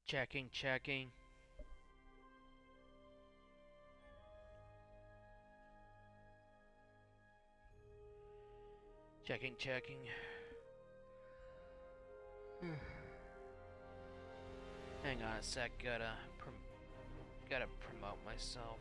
Checking, checking. Checking, checking. Hang on a sec, gotta promote myself.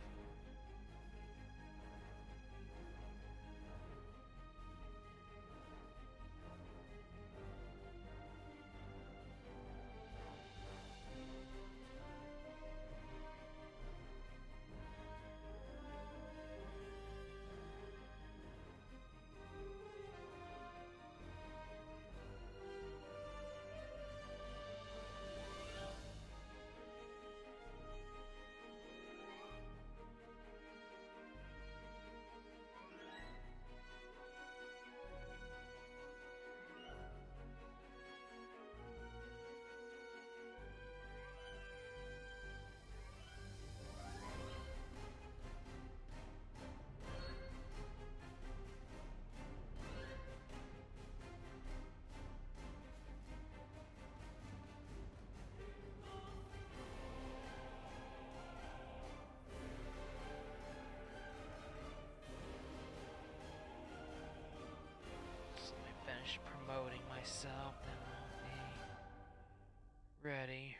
Finish promoting myself, then I'll be ready.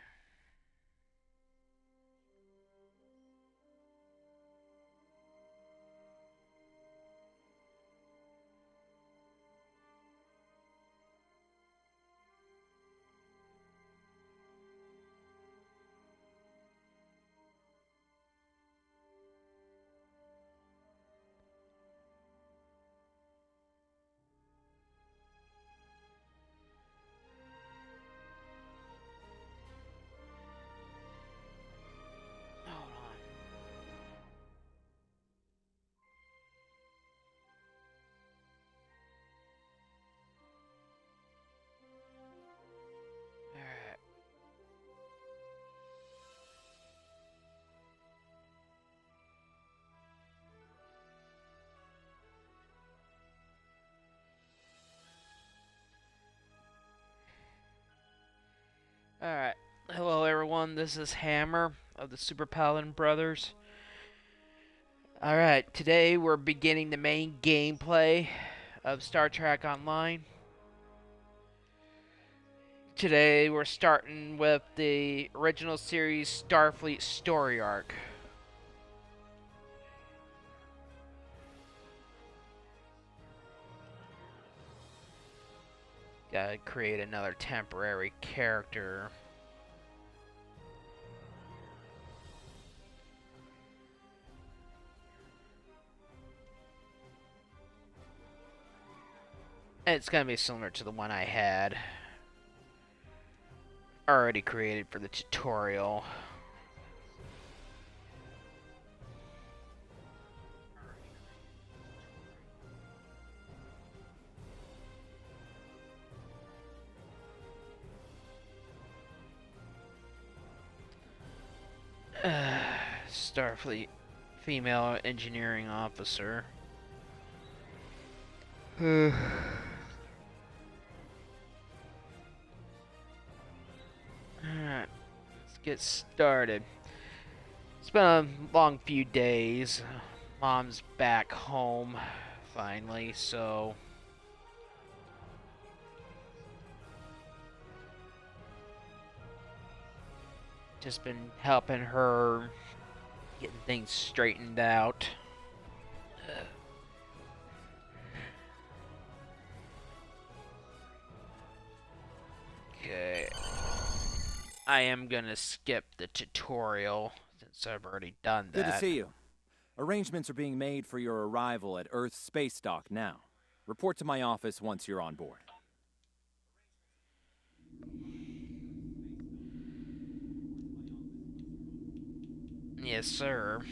Hold on. Alright. Alright. Hello everyone, this is Hammer of the Super Paladin Brothers. Alright, today we're beginning the main gameplay of Star Trek Online. Today we're starting with the original series Starfleet story arc. Gotta create another temporary character. It's gonna be similar to the one I had already created for the tutorial. Starfleet female engineering officer. Alright, let's get started. It's been a long few days. Mom's back home finally, so just been helping her getting things straightened out. Okay. I am gonna skip the tutorial since I've already done that. Good to see you. Arrangements are being made for your arrival at Earth's space dock now. Report to my office once you're on board. Yes, sir.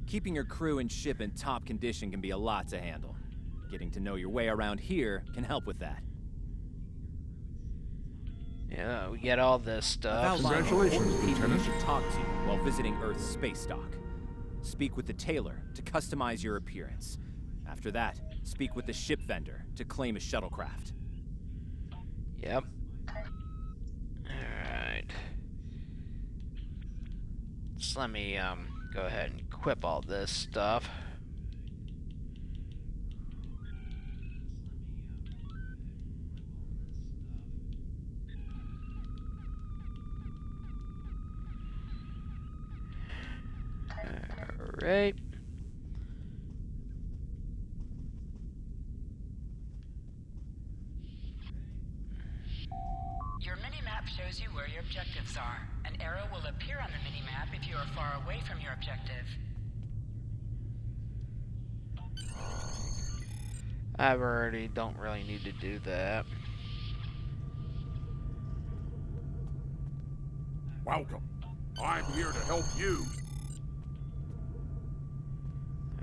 Keeping your crew and ship in top condition can be a lot to handle. Getting to know your way around here can help with that. Yeah, we get all this stuff. I've outlined Congratulations, important people you Lieutenant. should talk to while visiting Earth's space dock. Speak with the tailor to customize your appearance. After that, speak with the ship vendor to claim a shuttlecraft. Yep. Alright. Just let me go ahead and equip all this stuff. Alright. Your mini-map shows you where your objectives are. An arrow will appear on the mini-map if you are far away from your objective. I already don't really need to do that. Welcome. I'm here to help you.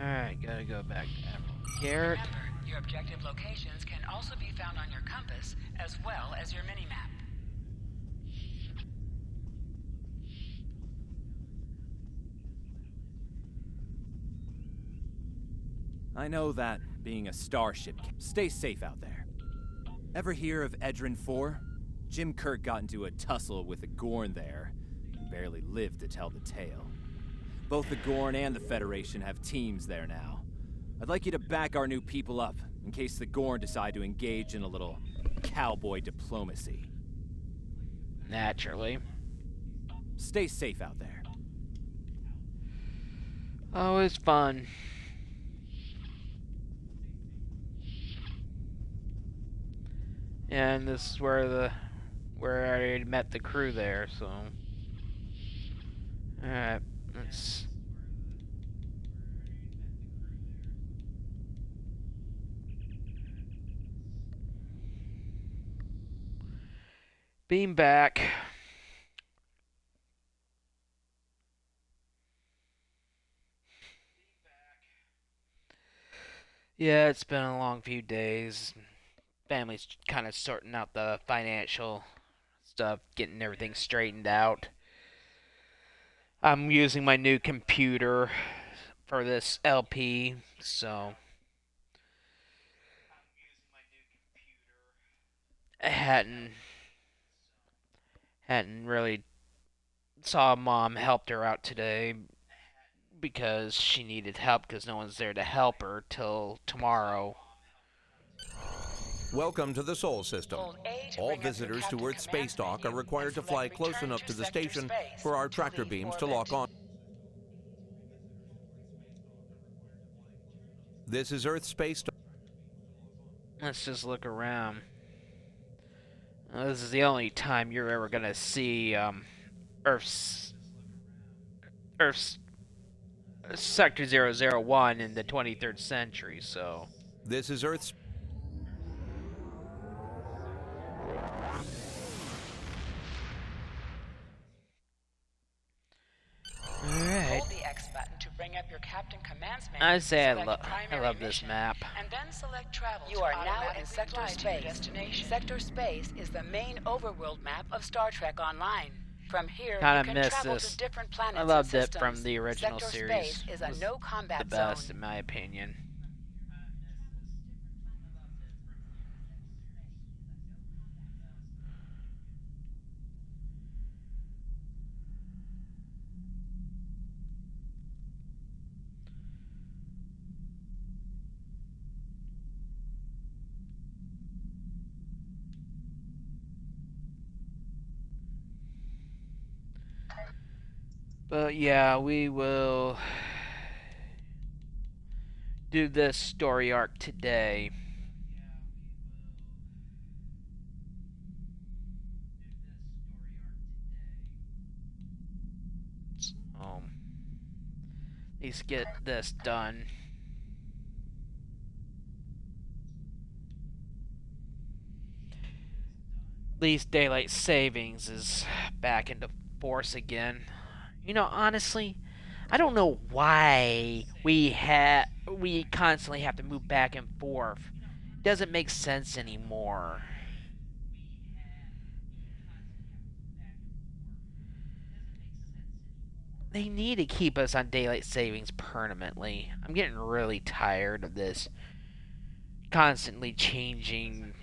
Alright, gotta go back to Admiral Garrett. Remember, your objective locations can also be found on your compass, as well as your mini-map. I know that, being a starship, stay safe out there. Ever hear of Edrin 4? Jim Kirk got into a tussle with a Gorn there, and barely lived to tell the tale. Both the Gorn and the Federation have teams there now. I'd like you to back our new people up, in case the Gorn decide to engage in a little cowboy diplomacy. Naturally. Stay safe out there. Always fun. And this is where I met the crew there, so. Alright, let's. Beam back. Yeah, it's been a long few days. Family's kind of sorting out the financial stuff, getting everything straightened out. I'm using my new computer for this LP, so I hadn't really saw Mom helped her out today because she needed help because no one's there to help her till tomorrow. Welcome to the Sol System. Hold A to All bring up your visitors to Captain Earth's Command space dock are menu required and to fly select close Return enough to the sector station space for our to tractor leave beams to orbit. lock on. This is Earth's space dock. Let's just look around. This is the only time you're ever gonna see Earth's Sector 001 in the 23rd century, so. This is Earth's. Alright. Hold the X button to bring up your Captain Command's menu. I say I select I primary love this mission, map. And then select travel. You to are now in automatically Sector fly to your Space. destination. Sector Space is the main overworld map of Star Trek Online. From here, Kinda you can miss travel this. to different planets I loved and it systems. from the original Sector series. Space is It a was no-combat the best, zone. in my opinion. But yeah, we will do this story arc today. So, at least get this done. At least daylight savings is back into force again. You know, honestly, I don't know why we we constantly have to move back and forth. It doesn't make sense anymore. They need to keep us on daylight savings permanently. I'm getting really tired of this constantly changing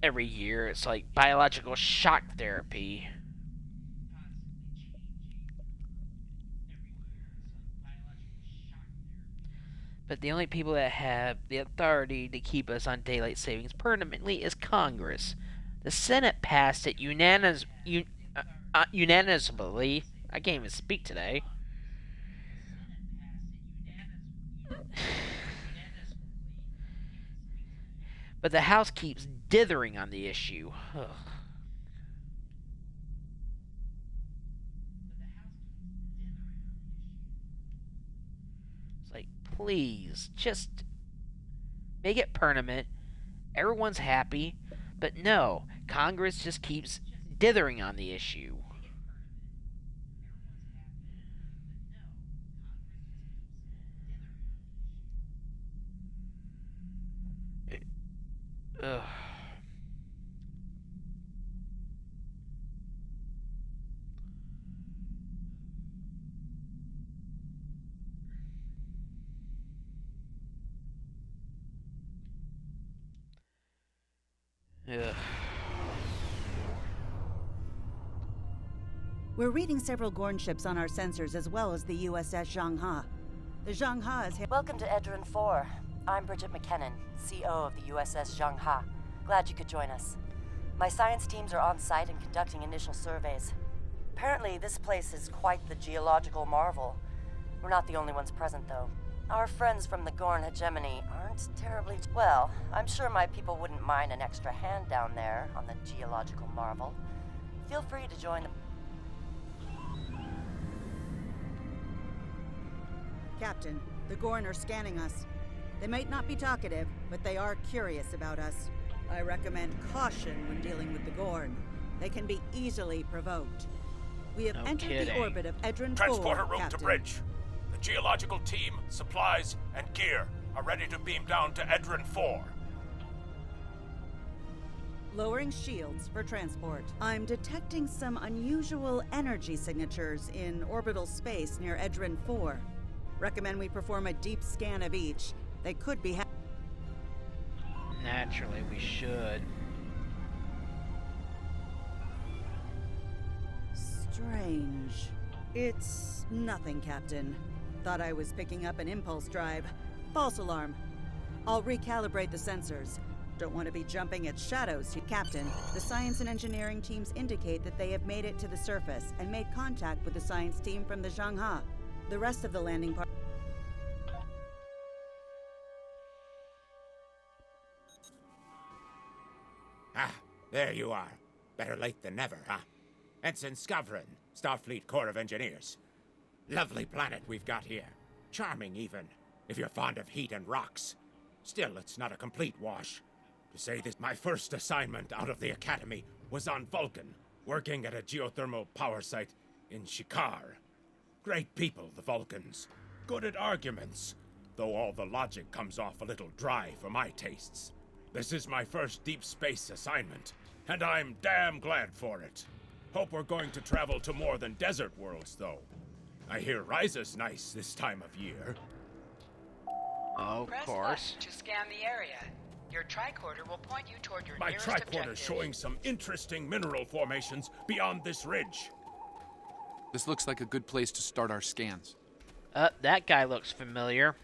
every year. It's like biological shock therapy. But the only people that have the authority to keep us on daylight savings permanently is Congress. The Senate passed it unanimously. I can't even speak today. But the House keeps dithering on the issue. Ugh. It's like, please, just make it permanent. Everyone's happy. But no, Congress just keeps dithering on the issue. Ugh. Ugh. We're reading several Gorn ships on our sensors as well as the USS Zhangha. The Zhangha is... Welcome to Edrin 4. I'm Bridget McKinnon, CO of the USS Zhangha. Glad you could join us. My science teams are on site and conducting initial surveys. Apparently, this place is quite the geological marvel. We're not the only ones present, though. Our friends from the Gorn hegemony aren't terribly... Well, I'm sure my people wouldn't mind an extra hand down there on the geological marvel. Feel free to join the... Captain, the Gorn are scanning us. They might not be talkative, but they are curious about us. I recommend caution when dealing with the Gorn. They can be easily provoked. We have entered the orbit of Edrin 4, Transporter room Captain. to bridge. The geological team, supplies, and gear are ready to beam down to Edrin 4. Lowering shields for transport. I'm detecting some unusual energy signatures in orbital space near Edrin 4. Recommend we perform a deep scan of each. They could be... Naturally, we should. Strange. It's nothing, Captain. Thought I was picking up an impulse drive. False alarm. I'll recalibrate the sensors. Don't want to be jumping at shadows, Captain. The science and engineering teams indicate that they have made it to the surface and made contact with the science team from the Zhangha. The rest of the landing part... Ah, there you are. Better late than never, huh? Ensign Skavron, Starfleet Corps of Engineers. Lovely planet we've got here. Charming, even, if you're fond of heat and rocks. Still, it's not a complete wash. To say this, my first assignment out of the Academy was on Vulcan, working at a geothermal power site in Shikar. Great people, the Vulcans. Good at arguments, though all the logic comes off a little dry for my tastes. This is my first deep space assignment, and I'm damn glad for it. Hope we're going to travel to more than desert worlds, though. I hear Ryza's nice this time of year. Of Press course. 1 to scan the area. Your tricorder will point you toward your My nearest tricorder's objective. showing some interesting mineral formations beyond this ridge. This looks like a good place to start our scans. That guy looks familiar.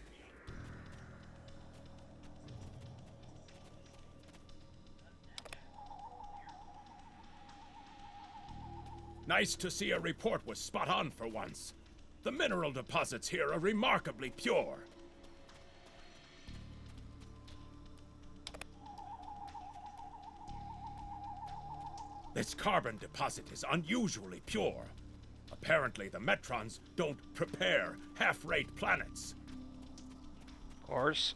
Nice to see a report was spot on for once. The mineral deposits here are remarkably pure. This carbon deposit is unusually pure. Apparently, the Metrons don't prepare half-rate planets. Of course.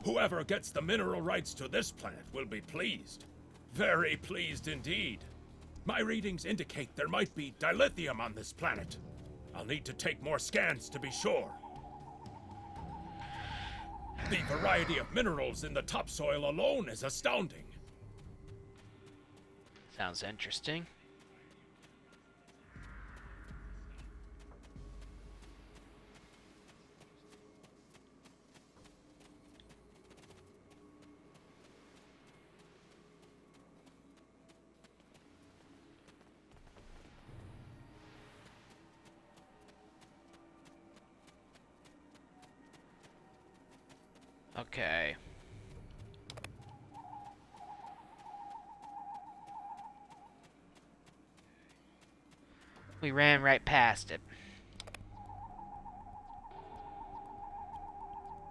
Whoever gets the mineral rights to this planet will be pleased. Very pleased indeed. My readings indicate there might be dilithium on this planet. I'll need to take more scans to be sure. The variety of minerals in the topsoil alone is astounding. Sounds interesting. Okay. We ran right past it.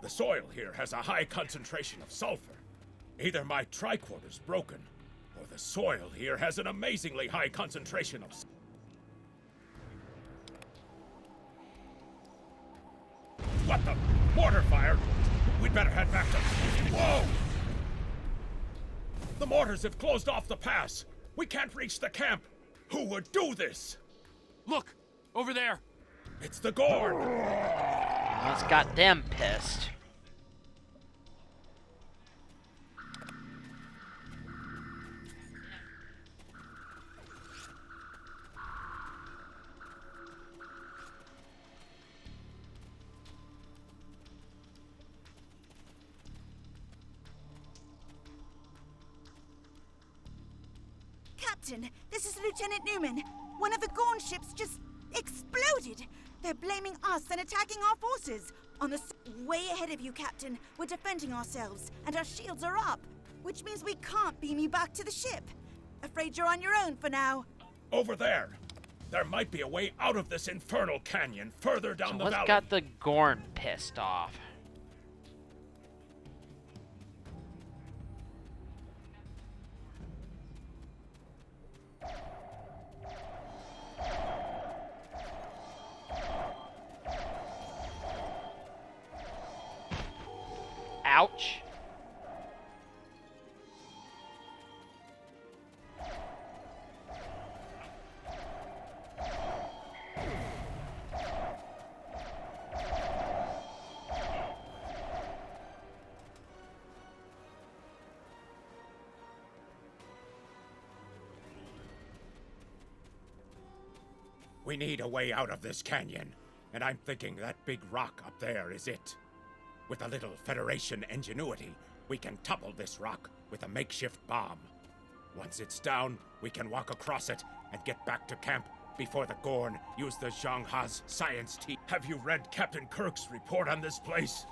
The soil here has a high concentration of sulfur. Either my tricorder's broken, or the soil here has an amazingly high concentration of... What the? Mortar fire? We'd better head back to... Whoa! The mortars have closed off the pass. We can't reach the camp. Who would do this? Look! Over there! It's the Gorn! Almost got them pissed. Captain, this is Lieutenant Newman. One of the Gorn ships just exploded. They're blaming us and attacking our forces. On the way ahead of you, Captain. We're defending ourselves, and our shields are up, which means we can't beam you back to the ship. Afraid you're on your own for now. Over there. There might be a way out of this infernal canyon further down the What's valley. got the Gorn pissed off? Ouch. We need a way out of this canyon, and I'm thinking that big rock up there is it. With a little Federation ingenuity, we can topple this rock with a makeshift bomb. Once it's down, we can walk across it and get back to camp before the Gorn use the Zhang Ha's science team. Have you read Captain Kirk's report on this place?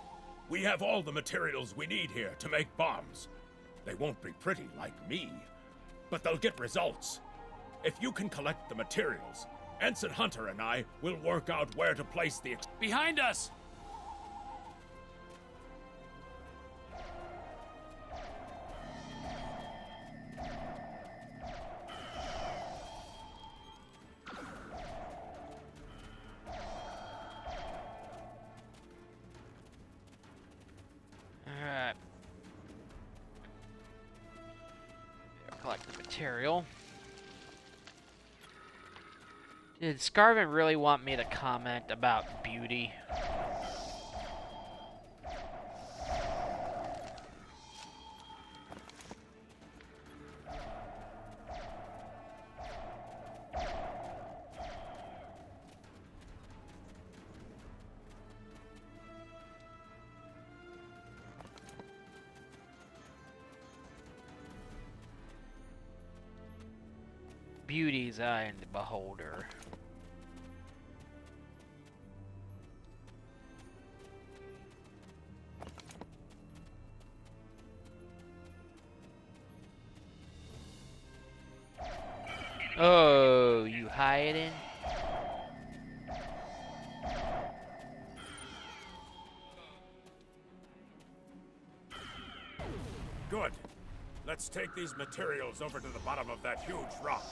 We have all the materials we need here to make bombs. They won't be pretty like me, but they'll get results. If you can collect the materials, Ensign Hunter and I will work out where to place the... Behind us! Alright. Collect the material. Did Scarvin really want me to comment about beauty? Beauty's eye in the beholder. Oh, you hiding? Good. Let's take these materials over to the bottom of that huge rock.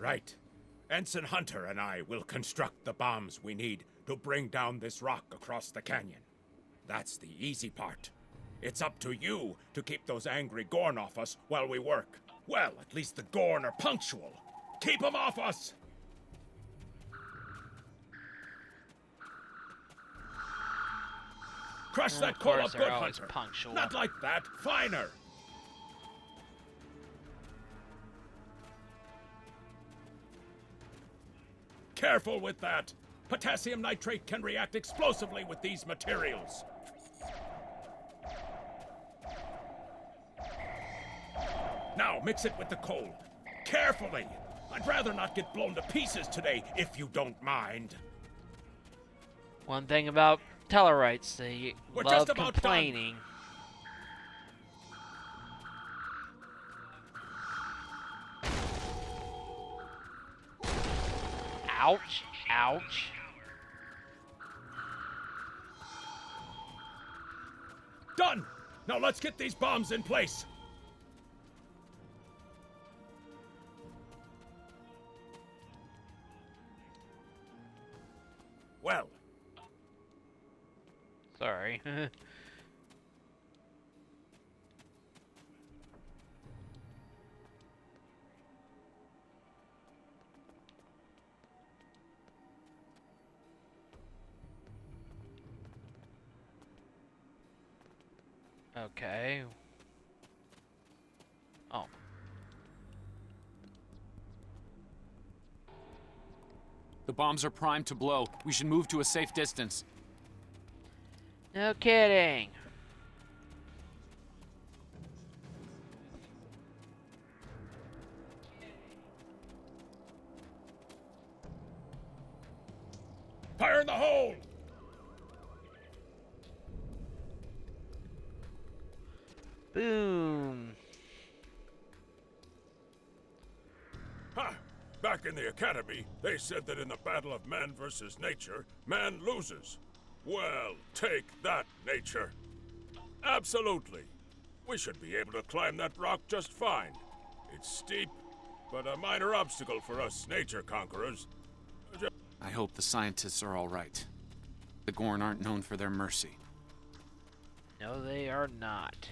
Right. Ensign Hunter and I will construct the bombs we need to bring down this rock across the canyon. That's the easy part. It's up to you to keep those angry Gorn off us while we work. Well, at least the Gorn are punctual. Keep them off us! Crush Well, that of coal course up they're good, always Hunter. punctual. Not like that. Finer. Careful with that. Potassium nitrate can react explosively with these materials. Now mix it with the coal. Carefully. I'd rather not get blown to pieces today, if you don't mind. One thing about Tellarites, they We're love just about complaining. Ouch, ouch. Done! Now let's get these bombs in place. Well, Sorry. Okay. Oh. The bombs are primed to blow. We should move to a safe distance. No kidding. fire in the hole! Boom. Ha! Back in the academy, they said that in the battle of man versus nature, man loses. Well, take that, nature. Absolutely. We should be able to climb that rock just fine. It's steep, but a minor obstacle for us nature conquerors. I hope the scientists are all right. The Gorn aren't known for their mercy. No, they are not.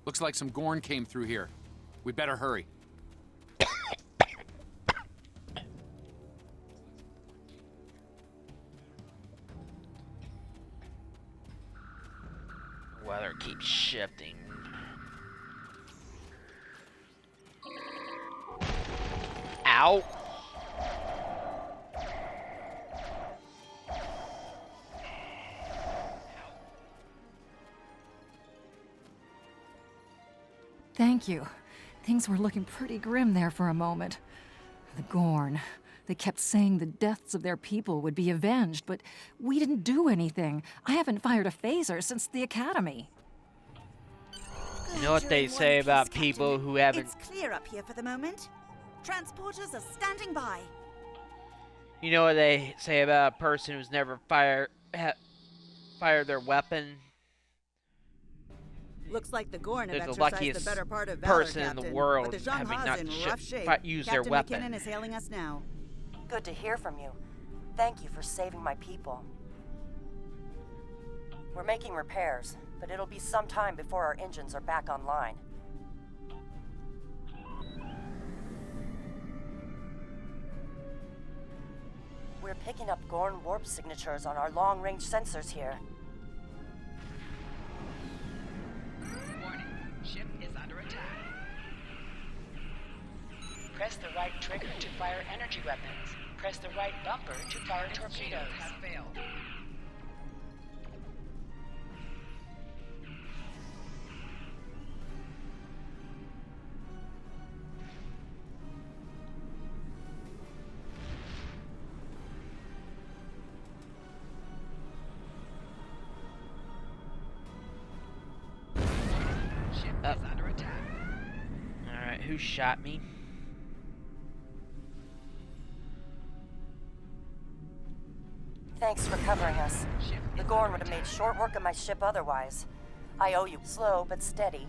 Looks like some Gorn came through here. We better hurry. Weather keeps shifting. Ow! Thank you. Things were looking pretty grim there for a moment. The Gorn. They kept saying the deaths of their people would be avenged, but we didn't do anything. I haven't fired a phaser since the academy. You know what they say about people who haven't... It's clear up here for the moment. Transporters are standing by. You know what they say about a person who's never fired their weapon? Looks like the Gorn have They're the exercised luckiest the better part of valor, person in the Captain. world But the having Zhang not Ha's in rough shape. used their Captain weapon. McKinnon is hailing us now. Good to hear from you. Thank you for saving my people. We're making repairs, but it'll be some time before our engines are back online. We're picking up Gorn warp signatures on our long-range sensors here. Warning, ship is under attack. Press the right trigger to fire energy weapons. Press the right bumper to fire torpedoes. Have failed. Ship is under attack. Alright, who shot me? Thanks for covering us. The Gorn would have made short work of my ship otherwise. I owe you. Slow but steady.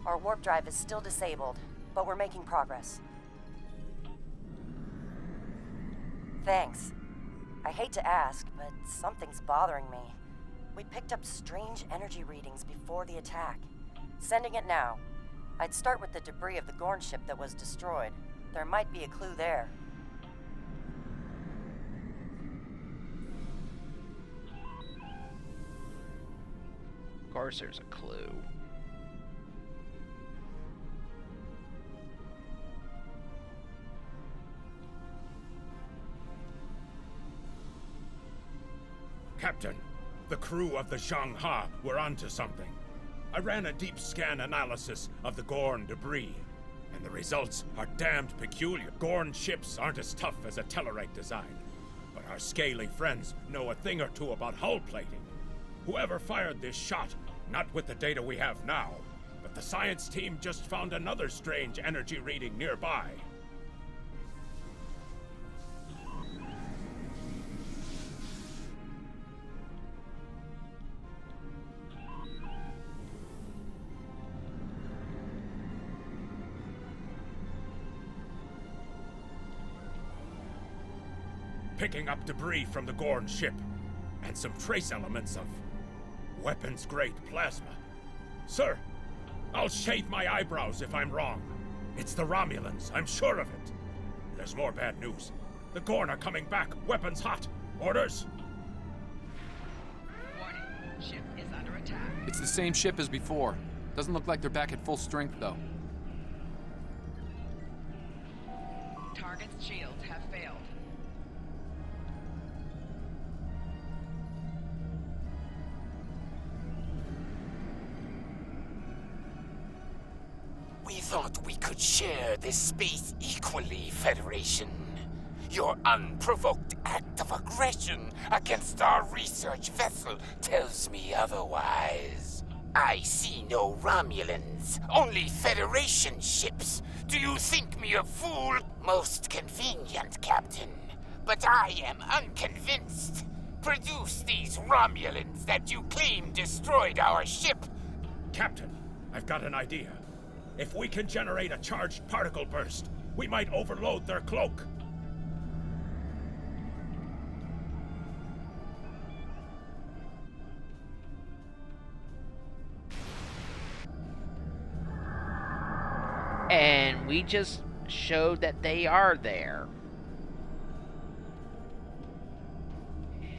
Our warp drive is still disabled, but we're making progress. Thanks. I hate to ask, but something's bothering me. We picked up strange energy readings before the attack. Sending it now. I'd start with the debris of the Gorn ship that was destroyed. There might be a clue there. Of course there's a clue. Captain, the crew of the Zhang Ha were onto something. I ran a deep scan analysis of the Gorn debris, and the results are damned peculiar. Gorn ships aren't as tough as a Tellarite design, but our scaly friends know a thing or two about hull plating. Whoever fired this shot, not with the data we have now, but the science team just found another strange energy reading nearby. Picking up debris from the Gorn ship, and some trace elements of weapons-grade plasma. Sir, I'll shave my eyebrows if I'm wrong. It's the Romulans, I'm sure of it. There's more bad news. The Gorn are coming back, weapons hot. Orders? Warning, ship is under attack. It's the same ship as before. Doesn't look like they're back at full strength, though. Target's shields have failed. We thought we could share this space equally, Federation. Your unprovoked act of aggression against our research vessel tells me otherwise. I see no Romulans, only Federation ships. Do you think me a fool? Most convenient, Captain. But I am unconvinced. Produce these Romulans that you claim destroyed our ship. Captain, I've got an idea. If we can generate a charged particle burst, we might overload their cloak. And we just showed that they are there.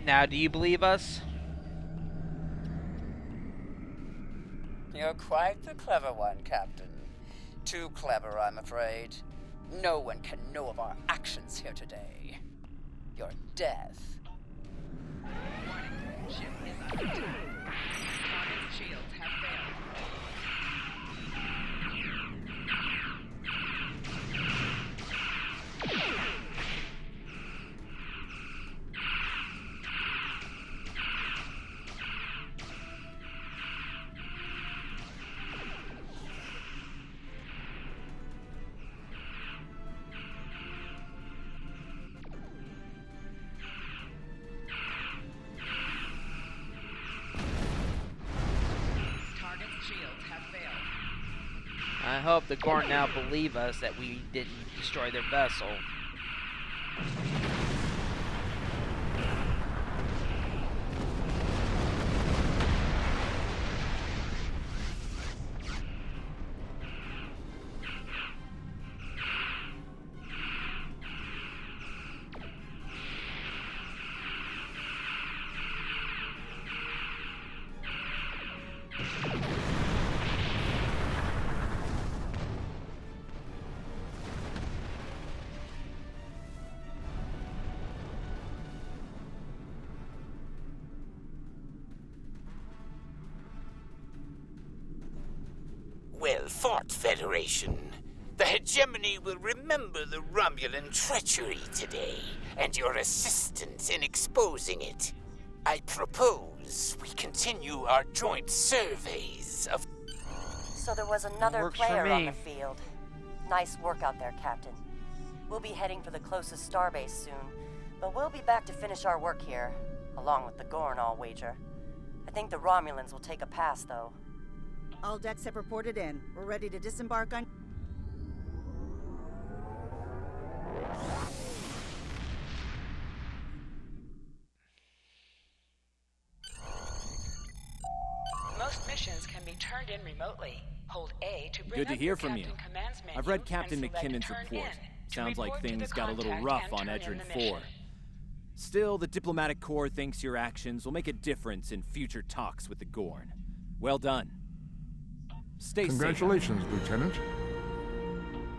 Now, do you believe us? You're quite the clever one, Captain. Too clever, I'm afraid. No one can know of our actions here today. Your death. Warning, ship is under attack. Target's shields have failed. I hope the Gorn now believe us that we didn't destroy their vessel. Well fought, Federation. The hegemony will remember the Romulan treachery today, and your assistance in exposing it. I propose we continue our joint surveys of... So there was another Works for player on me. the field. Nice work out there, Captain. We'll be heading for the closest starbase soon, but we'll be back to finish our work here. along with the Gorn, I'll wager. I think the Romulans will take a pass, though. All decks have reported in. We're ready to disembark on... Most missions can be turned in remotely. Hold A to bring Good to up hear your from you. Captain Command's menu I've read and Captain select McKinnon's Turn report. In to Sounds like report to the things got a little contact rough and on turn in Edrin the 4. mission. Still, the diplomatic corps thinks your actions will make a difference in future talks with the Gorn. Well done. Stay Congratulations, safe. Lieutenant.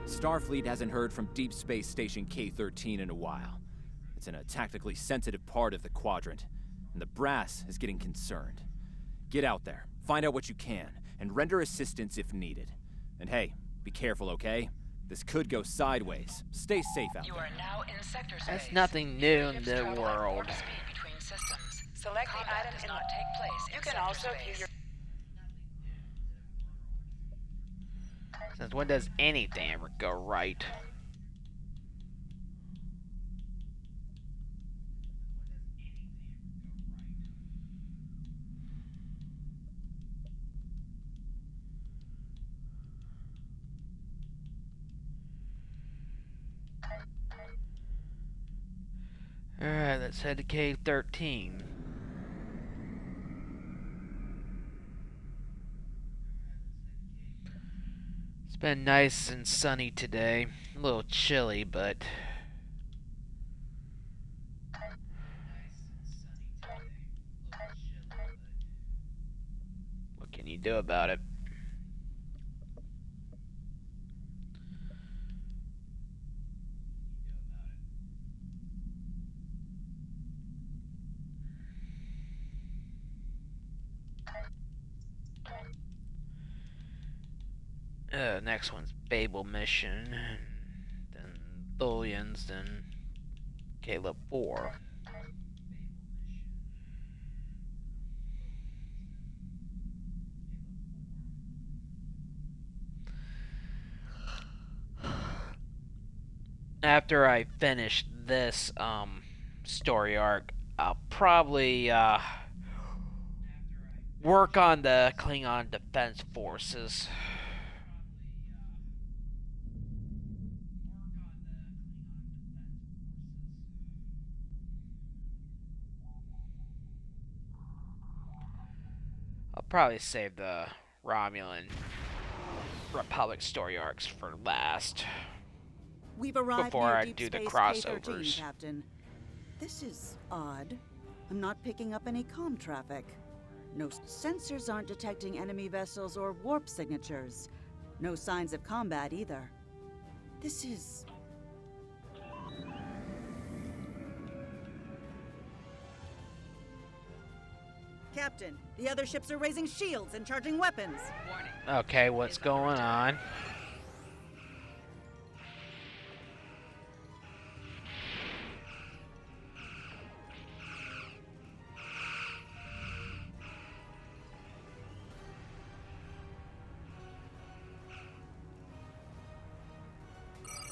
Starfleet hasn't heard from Deep Space Station K-13 in a while. It's in a tactically sensitive part of the quadrant, and the brass is getting concerned. Get out there, find out what you can, and render assistance if needed. And hey, be careful, okay? This could go sideways. Stay safe out there. You are now in sector space. That's nothing new in the Travel at world. warp speed between systems. Select the item does not take place. You can also view your... Since when does anything ever go right? Alright, let's head to K-13. It's been nice and sunny today. A little chilly, but... what can you do about it? Next one's Babel mission, then Tholians, then Caleb 4. After I finish this story arc, I'll probably work on the Klingon Defense Forces. I'll probably save the Romulan Republic story arcs for last. We've arrived Before near I Deep do the Space crossovers. K-13, Captain. This is odd. I'm not picking up any comm traffic. No sensors aren't detecting enemy vessels or warp signatures. No signs of combat either. This is... Captain, the other ships are raising shields and charging weapons. Okay, what's going on?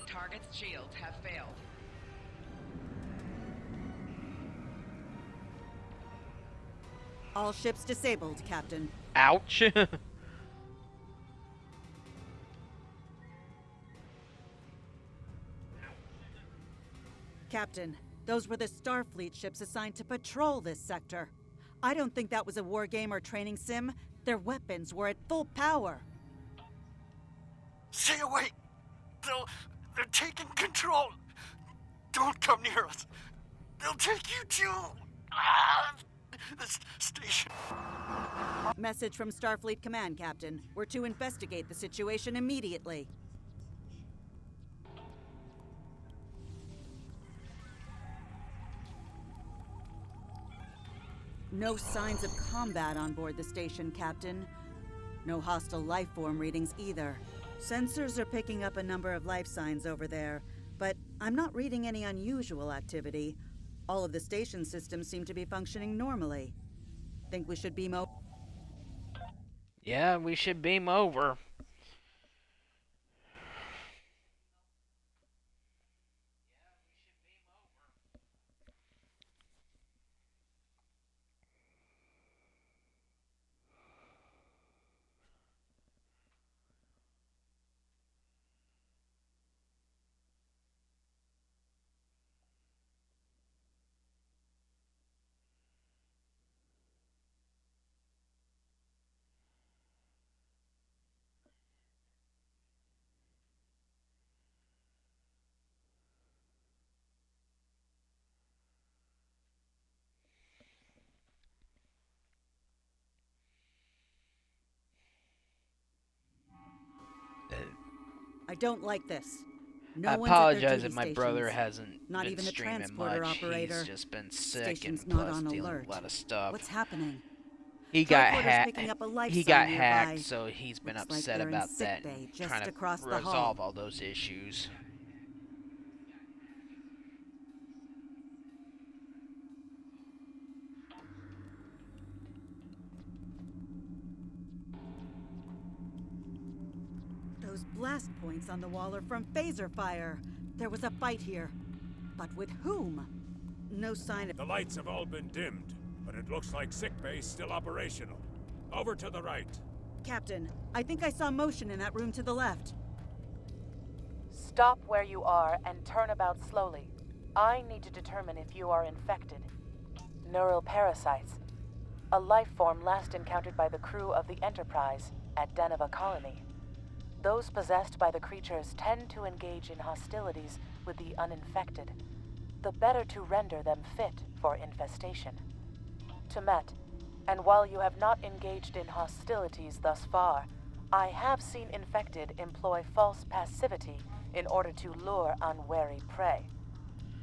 Target's shields have failed. All ships disabled, Captain. Ouch. Captain, those were the Starfleet ships assigned to patrol this sector. I don't think that was a war game or training sim. Their weapons were at full power. Stay away! They're taking control! Don't come near us! They'll take you too! This station... Message from Starfleet Command, Captain. We're to investigate the situation immediately. No signs of combat on board the station, Captain. No hostile life form readings either. Sensors are picking up a number of life signs over there, but I'm not reading any unusual activity. All of the station systems seem to be functioning normally. Think we should beam over? Yeah, we should beam over. don't like this. No I one's at their apologize duty if my brother stations. hasn't Not been even the streaming transporter much. operator. He's just been sick Station's and not plus on dealing alert. with a lot of stuff. What's happening? He got Tricorder's picking up a life sign nearby. hacked, so he's been Looks like upset they're in about sick that bay and just trying to across the hall. resolve all those issues. Those blast points on the wall are from phaser fire. There was a fight here. But with whom? No sign of... The lights have all been dimmed, but it looks like sickbay's still operational. Over to the right. Captain, I think I saw motion in that room to the left. Stop where you are and turn about slowly. I need to determine if you are infected. Neural parasites. A life form last encountered by the crew of the Enterprise at Deneva Colony. Those possessed by the creatures tend to engage in hostilities with the uninfected, the better to render them fit for infestation. Temet, and while you have not engaged in hostilities thus far, I have seen infected employ false passivity in order to lure unwary prey.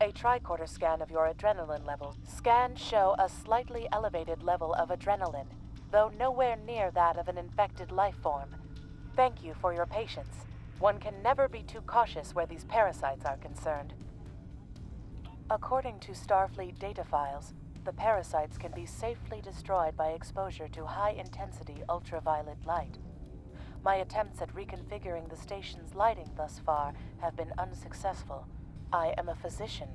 A tricorder scan of your adrenaline level. Scans show a slightly elevated level of adrenaline, though nowhere near that of an infected life form. Thank you for your patience. One can never be too cautious where these parasites are concerned. According to Starfleet data files, the parasites can be safely destroyed by exposure to high-intensity ultraviolet light. My attempts at reconfiguring the station's lighting thus far have been unsuccessful. I am a physician,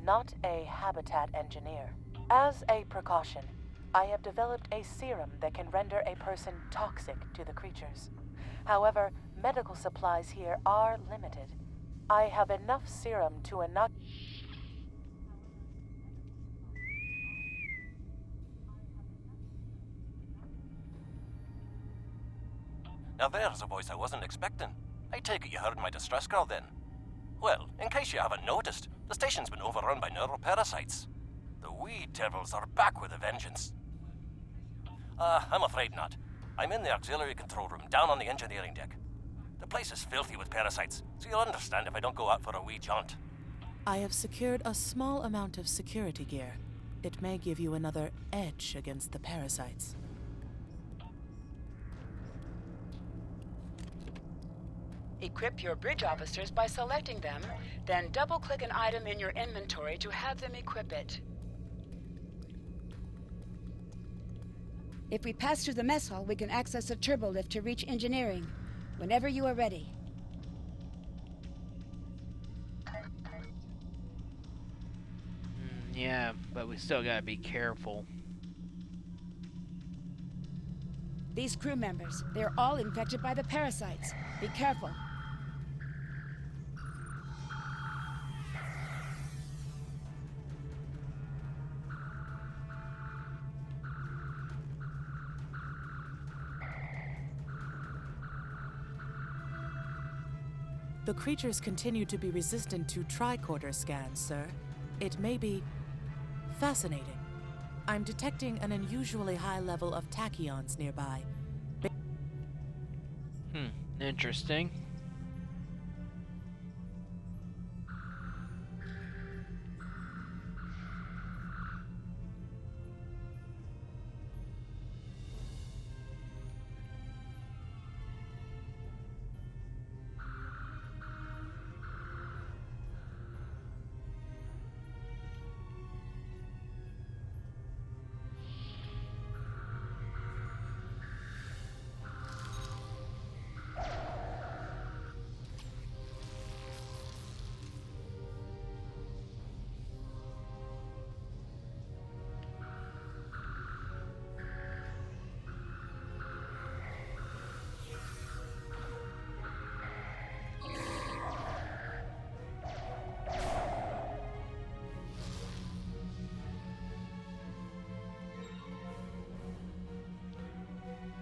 not a habitat engineer. As a precaution, I have developed a serum that can render a person toxic to the creatures. However, medical supplies here are limited. I have enough serum to inoculate. Now there's a voice I wasn't expecting. I take it you heard my distress call then. Well, in case you haven't noticed, the station's been overrun by neural parasites. The wee devils are back with a vengeance. I'm afraid not. I'm in the auxiliary control room down on the engineering deck. The place is filthy with parasites, so you'll understand if I don't go out for a wee jaunt. I have secured a small amount of security gear. It may give you another edge against the parasites. Equip your bridge officers by selecting them, then double-click an item in your inventory to have them equip it. If we pass through the mess hall, we can access a turbo lift to reach engineering. Whenever you are ready. Yeah, but we still gotta be careful. These crew members, they're all infected by the parasites. Be careful. The creatures continue to be resistant to tricorder scans, sir. It may be fascinating. I'm detecting an unusually high level of tachyons nearby. Interesting.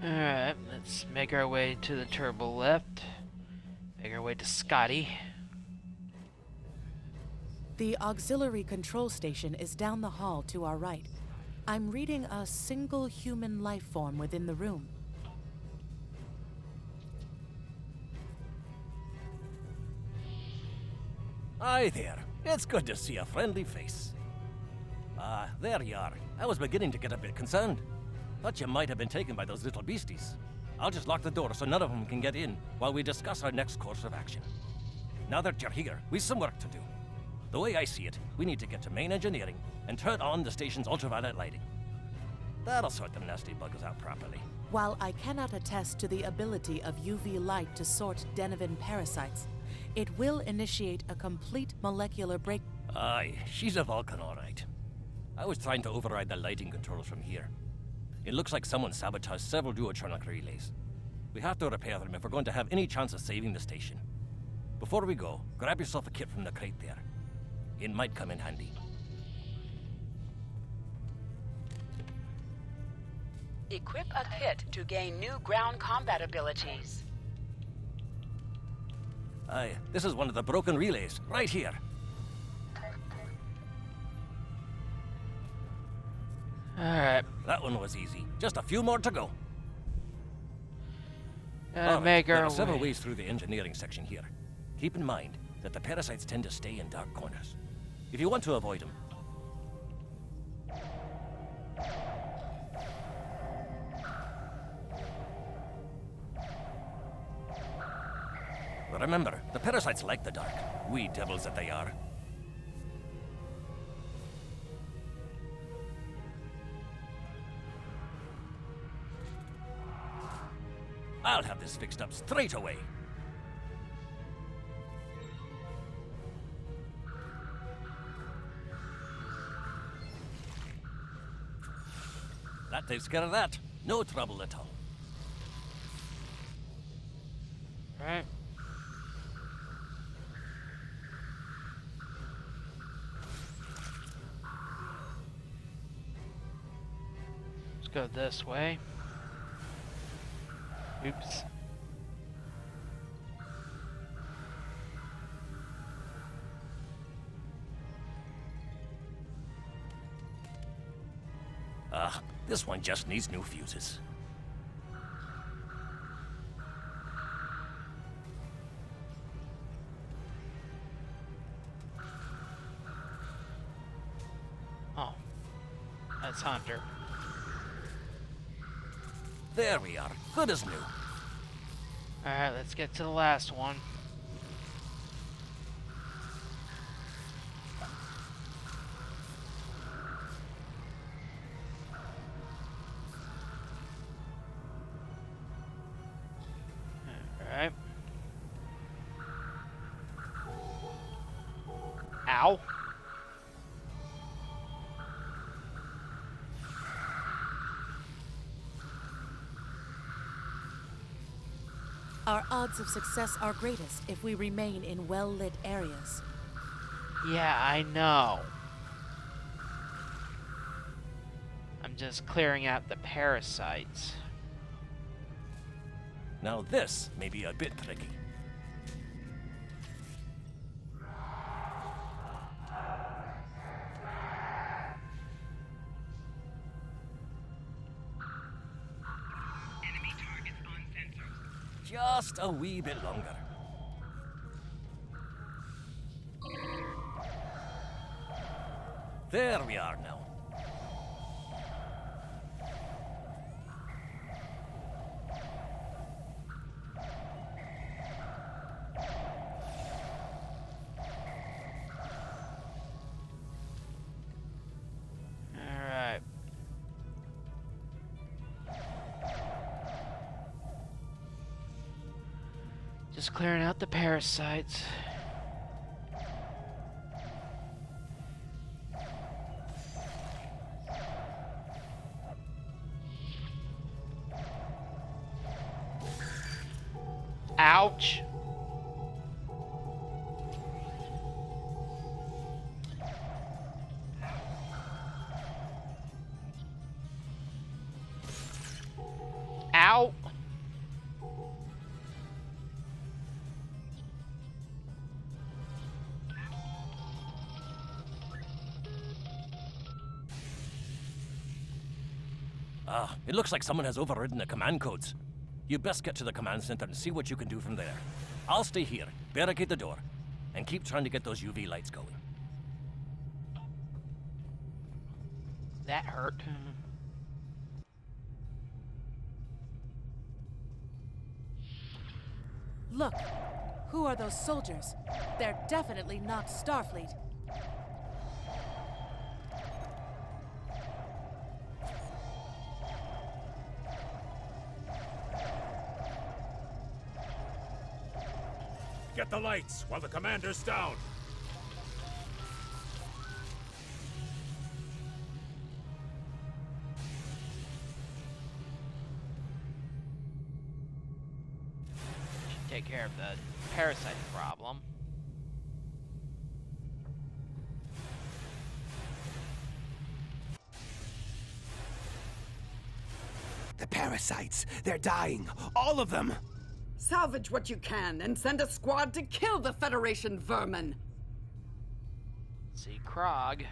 Alright, let's make our way to the turbo left. Make our way to Scotty. The auxiliary control station is down the hall to our right. I'm reading a single human life form within the room. Hi there. It's good to see a friendly face. There you are. I was beginning to get a bit concerned. Thought you might have been taken by those little beasties. I'll just lock the door so none of them can get in while we discuss our next course of action. Now that you're here, we've some work to do. The way I see it, we need to get to main engineering and turn on the station's ultraviolet lighting. That'll sort the nasty buggers out properly. While I cannot attest to the ability of UV light to sort Denivan parasites, it will initiate a complete molecular break. Aye, she's a Vulcan, all right. I was trying to override the lighting controls from here. It looks like someone sabotaged several duotronic relays. We have to repair them if we're going to have any chance of saving the station. Before we go, grab yourself a kit from the crate there. It might come in handy. Equip a kit to gain new ground combat abilities. Aye, this is one of the broken relays, right here. Alright. That one was easy. Just a few more to go. Make there our are several way. ways through the engineering section here. Keep in mind that the parasites tend to stay in dark corners. If you want to avoid them, remember, the parasites like the dark. Wee devils that they are. I'll have this fixed up straight away. That takes care of that. No trouble at all. Right. Let's go this way. Oops. This one just needs new fuses. Oh. That's Hunter. There we are. Good as new. Alright, let's get to the last one. Alright. Ow. Our odds of success are greatest if we remain in well-lit areas. Yeah, I know. I'm just clearing out the parasites. Now this may be a bit tricky. Enemy targets on sensors. Just a wee bit longer. There we are now. Alright. Just clearing out the parasites. Ouch. Ow. It looks like someone has overridden the command codes. You best get to the command center and see what you can do from there. I'll stay here, barricade the door. And keep trying to get those UV lights going. That hurt. Look, who are those soldiers? They're definitely not Starfleet. Get the lights while the commander's down. Take care of the parasite problem. The parasites, they're dying. All of them! Salvage what you can and send a squad to kill the Federation vermin. See Krog.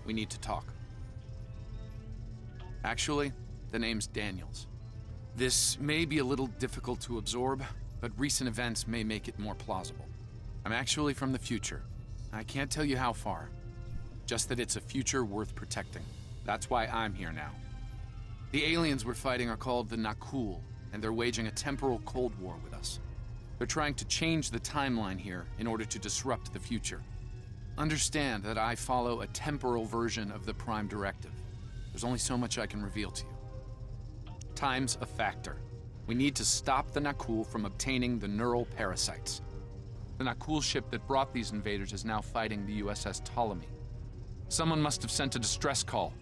We need to talk. Actually, the name's Daniels. This may be a little difficult to absorb, but recent events may make it more plausible. I'm actually from the future. I can't tell you how far. Just that it's a future worth protecting. That's why I'm here now. The aliens we're fighting are called the Nakul, and they're waging a temporal Cold War with us. They're trying to change the timeline here in order to disrupt the future. Understand that I follow a temporal version of the Prime Directive. There's only so much I can reveal to you. Time's a factor. We need to stop the Nakul from obtaining the neural parasites. The Nakul ship that brought these invaders is now fighting the USS Ptolemy. Someone must have sent a distress call.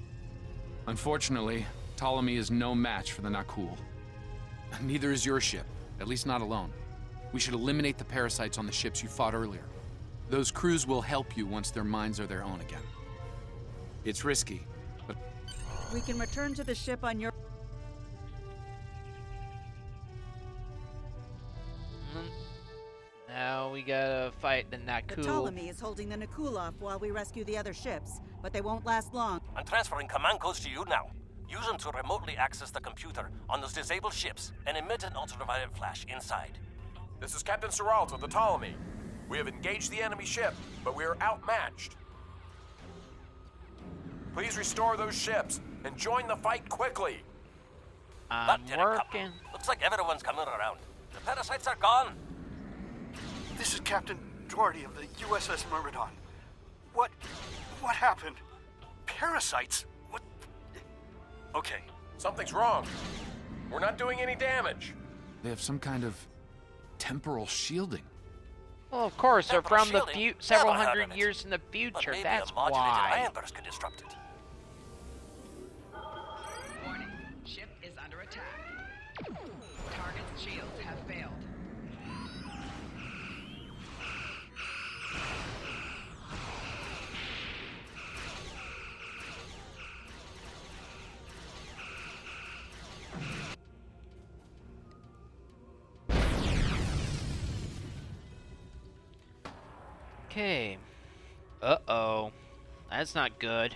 Unfortunately, Ptolemy is no match for the Nakul. Neither is your ship, at least not alone. We should eliminate the parasites on the ships you fought earlier. Those crews will help you once their minds are their own again. It's risky, but... We can return to the ship on your... Now we gotta fight the Nakul. The Ptolemy is holding the Nakul off while we rescue the other ships, but they won't last long. I'm transferring command codes to you now. Use them to remotely access the computer on those disabled ships and emit an ultraviolet flash inside. This is Captain Seralt of the Ptolemy. We have engaged the enemy ship, but we are outmatched. Please restore those ships and join the fight quickly. I'm working. Looks like everyone's coming around. The parasites are gone. This is Captain Doherty of the USS Myrmidon. What happened? Parasites? What? Okay. Something's wrong. We're not doing any damage. They have some kind of temporal shielding. Well, of course, they're from the several Never heard hundred of it. years in the future. But maybe That's a modulated why. ion burst could disrupt it. Warning. Ship is under attack. Target's shields have failed. Okay. Uh-oh. That's not good.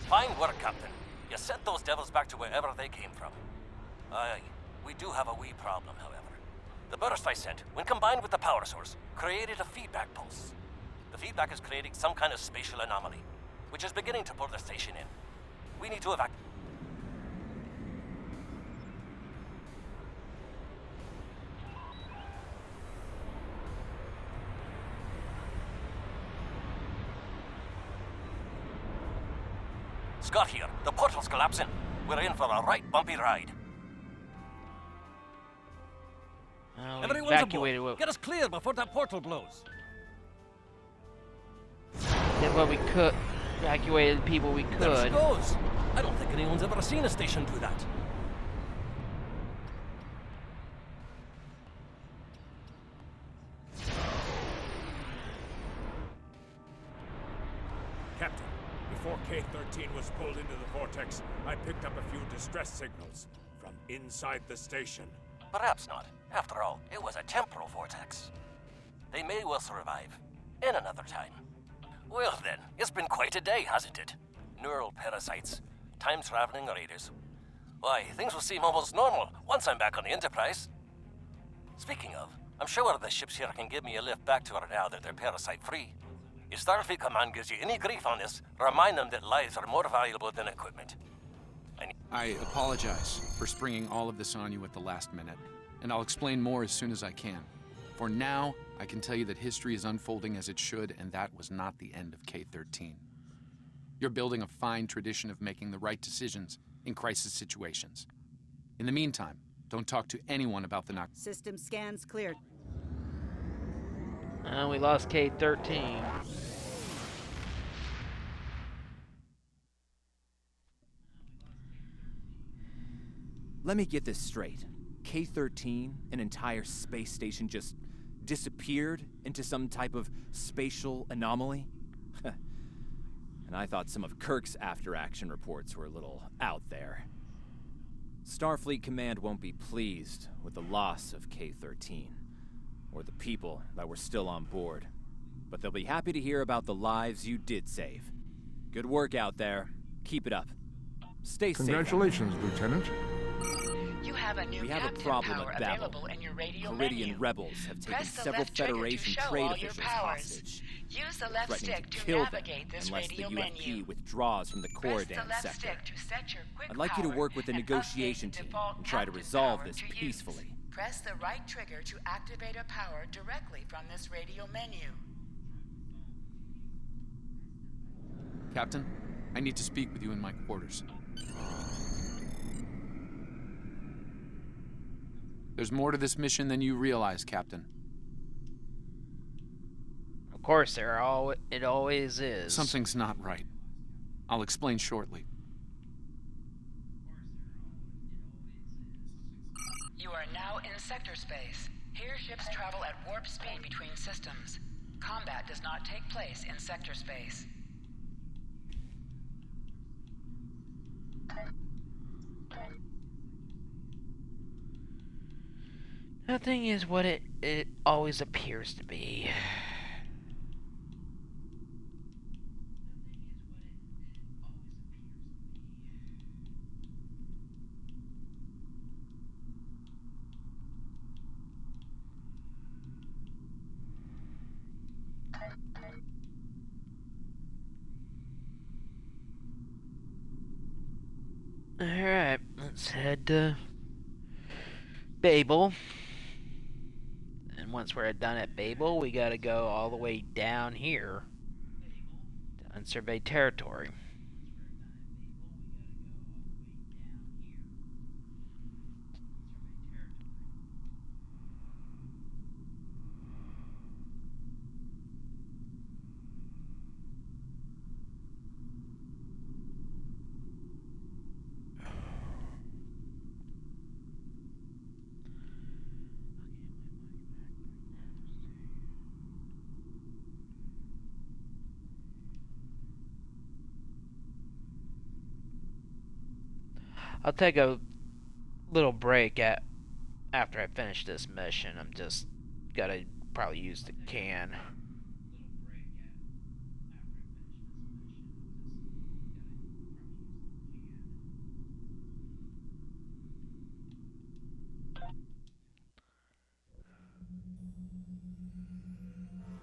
Fine work, Captain. You sent those devils back to wherever they came from. Aye, we do have a wee problem, however. The burst I sent, when combined with the power source, created a feedback pulse. The feedback is creating some kind of spatial anomaly, which is beginning to pull the station in. We need to evacuate. Scott here. The portal's collapsing. We're in for a right bumpy ride. We Everyone's evacuated aboard. Get us clear before that portal blows. Did what we could. Evacuated the people we could. There she goes. I don't think anyone's ever seen a station do that. before K-13 was pulled into the vortex, I picked up a few distress signals from inside the station. Perhaps not. After all, it was a temporal vortex. They may well survive. In another time. Well then, it's been quite a day, hasn't it? Neural parasites, time-traveling raiders. Why, things will seem almost normal once I'm back on the Enterprise. Speaking of, I'm sure the ships here can give me a lift back to her now that they're parasite-free. If Starfleet Command gives you any grief on this, remind them that lives are more valuable than equipment. I apologize for springing all of this on you at the last minute, and I'll explain more as soon as I can. For now, I can tell you that history is unfolding as it should, and that was not the end of K-13. You're building a fine tradition of making the right decisions in crisis situations. In the meantime, don't talk to anyone about the System scans cleared. We lost K-13. Let me get this straight. K-13, an entire space station, just disappeared into some type of spatial anomaly? And I thought some of Kirk's after-action reports were a little out there. Starfleet Command won't be pleased with the loss of K-13, or the people that were still on board. But they'll be happy to hear about the lives you did save. Good work out there. Keep it up. Stay safe. Congratulations, Lieutenant. You have a new We have a captain problem power at Babel. available in your radio Floridian menu. rebels have taken Press the several left trigger to Federation show trade all your officials powers. hostage. Use the left Threatening stick to to kill navigate them this unless radio the UFP menu. withdraws from the Press the Corridan left sector. stick to set your quick I'd like you to power work with the and negotiation update the team default and try to captain resolve power this to use. peacefully. Press the right trigger to activate a power directly from this radio menu. Captain, I need to speak with you in my quarters. There's more to this mission than you realize, Captain. Of course, it always is. Something's not right. I'll explain shortly. You are now in sector space. Here ships travel at warp speed between systems. Combat does not take place in sector space. Nothing is what it always appears to be. Alright, let's head to Babel. And once we're done at Babel, we gotta go all the way down here to unsurveyed territory. I'll take a little break after I finish this mission. I'm just gotta probably use the can.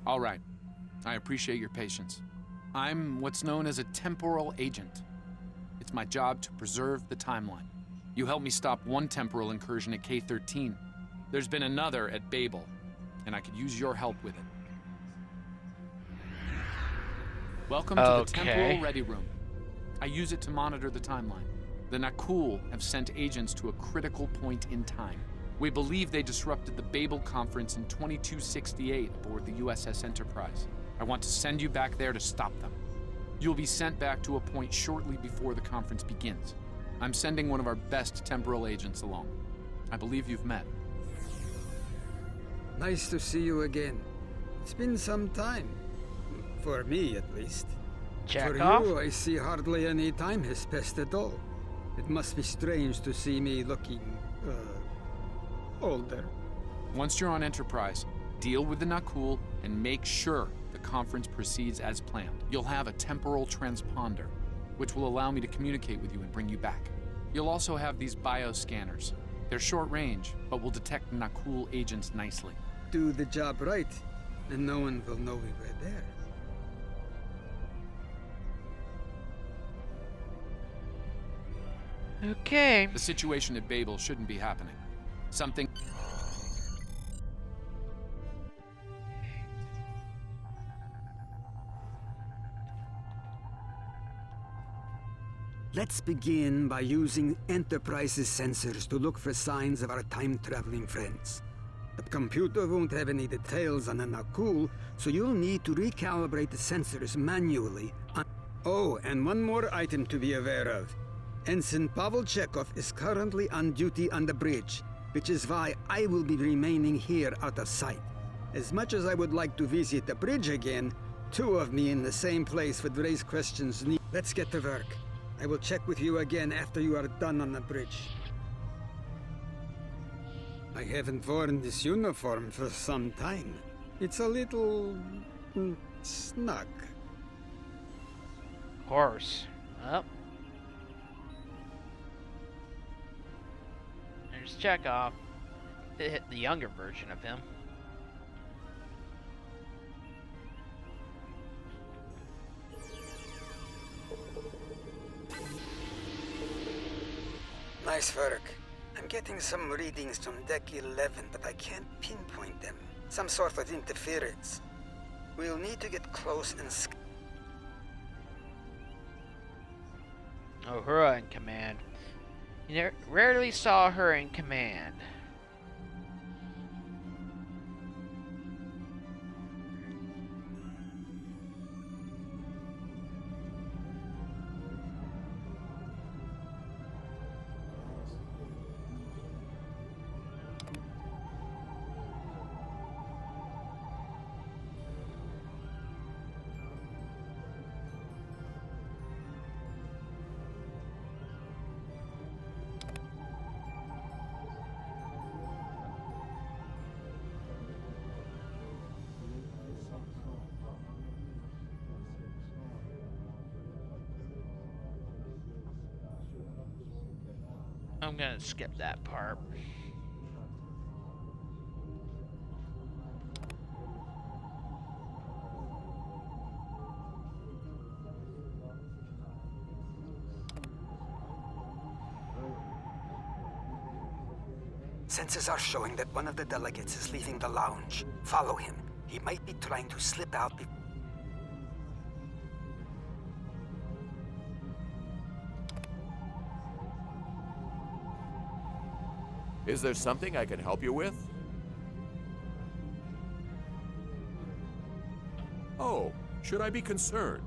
All right. I appreciate your patience. I'm what's known as a temporal agent. It's my job to preserve the timeline. You helped me stop one temporal incursion at K-13. There's been another at Babel, and I could use your help with it. Welcome to the Temporal Ready Room. I use it to monitor the timeline. The Nakul have sent agents to a critical point in time. We believe they disrupted the Babel conference in 2268 aboard the USS Enterprise. I want to send you back there to stop them. You'll be sent back to a point shortly before the conference begins. I'm sending one of our best temporal agents along. I believe you've met. Nice to see you again. It's been some time. For me, at least. check For off. you, I see hardly any time has passed at all. It must be strange to see me looking, older. Once you're on Enterprise, deal with the Nakul and make sure the conference proceeds as planned. You'll have a temporal transponder, which will allow me to communicate with you and bring you back. You'll also have these bioscanners. They're short range, but will detect Nakul agents nicely. Do the job right, and no one will know we were there. Okay. The situation at Babel shouldn't be happening. Something... Let's begin by using Enterprise's sensors to look for signs of our time-traveling friends. The computer won't have any details on the Nakul, so you'll need to recalibrate the sensors manually. Oh, and one more item to be aware of. Ensign Pavel Chekhov is currently on duty on the bridge, which is why I will be remaining here out of sight. As much as I would like to visit the bridge again, two of me in the same place would raise questions. Let's get to work. I will check with you again after you are done on the bridge. I haven't worn this uniform for some time. It's a little... snug. Of course. Well. There's Chekhov. It hit the younger version of him. Nice work. I'm getting some readings from Deck 11, but I can't pinpoint them. Some sort of interference. We'll need to get close and... Uhura in command. You rarely saw her in command. I'm gonna skip that part. Sensors are showing that one of the delegates is leaving the lounge. Follow him. He might be trying to slip out before... Is there something I can help you with? Oh, should I be concerned?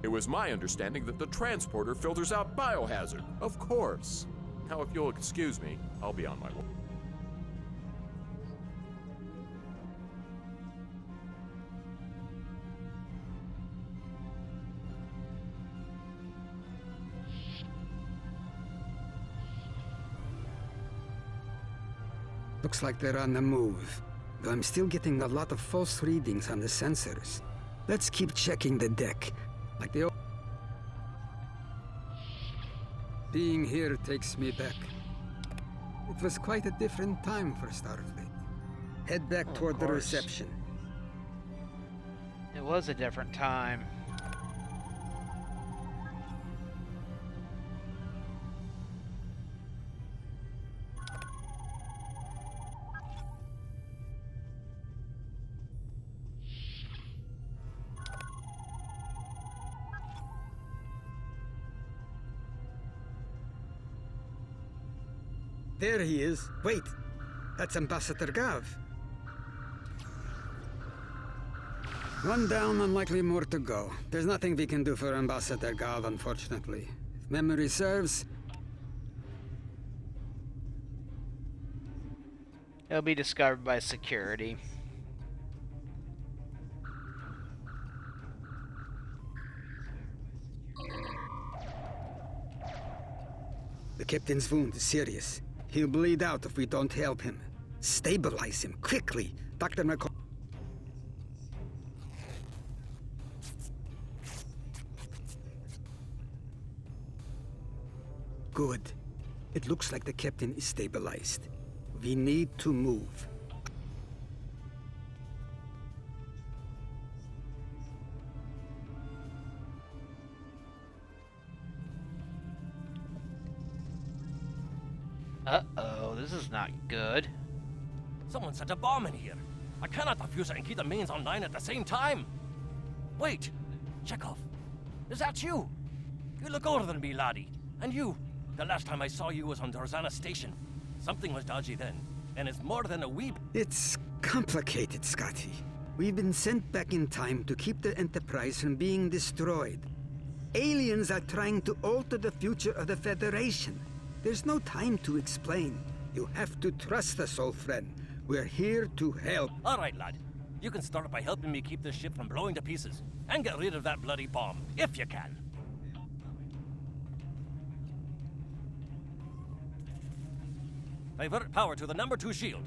It was my understanding that the transporter filters out biohazard. Of course. Now, if you'll excuse me, I'll be on my way. Looks like they're on the move, though I'm still getting a lot of false readings on the sensors. Let's keep checking the deck, like they all... Being here takes me back. It was quite a different time for Starfleet. Head back toward the reception. It was a different time. There he is. Wait, that's Ambassador Gav. One down, unlikely more to go. There's nothing we can do for Ambassador Gav, unfortunately. If memory serves... It'll be discovered by security. The captain's wound is serious. He'll bleed out if we don't help him. Stabilize him, quickly. Dr. McCall. Good. It looks like the captain is stabilized. We need to move. Uh-oh, this is not good. Someone set a bomb in here. I cannot defuse it and keep the mains online at the same time. Wait, Chekhov, is that you? You look older than me, laddie. And you, the last time I saw you was on Dorzana Station. Something was dodgy then, and it's more than a wee... It's complicated, Scotty. We've been sent back in time to keep the Enterprise from being destroyed. Aliens are trying to alter the future of the Federation. There's no time to explain. You have to trust us, old friend. We're here to help. All right, lad. You can start by helping me keep this ship from blowing to pieces, and get rid of that bloody bomb, if you can. Divert power to the number 2 shield.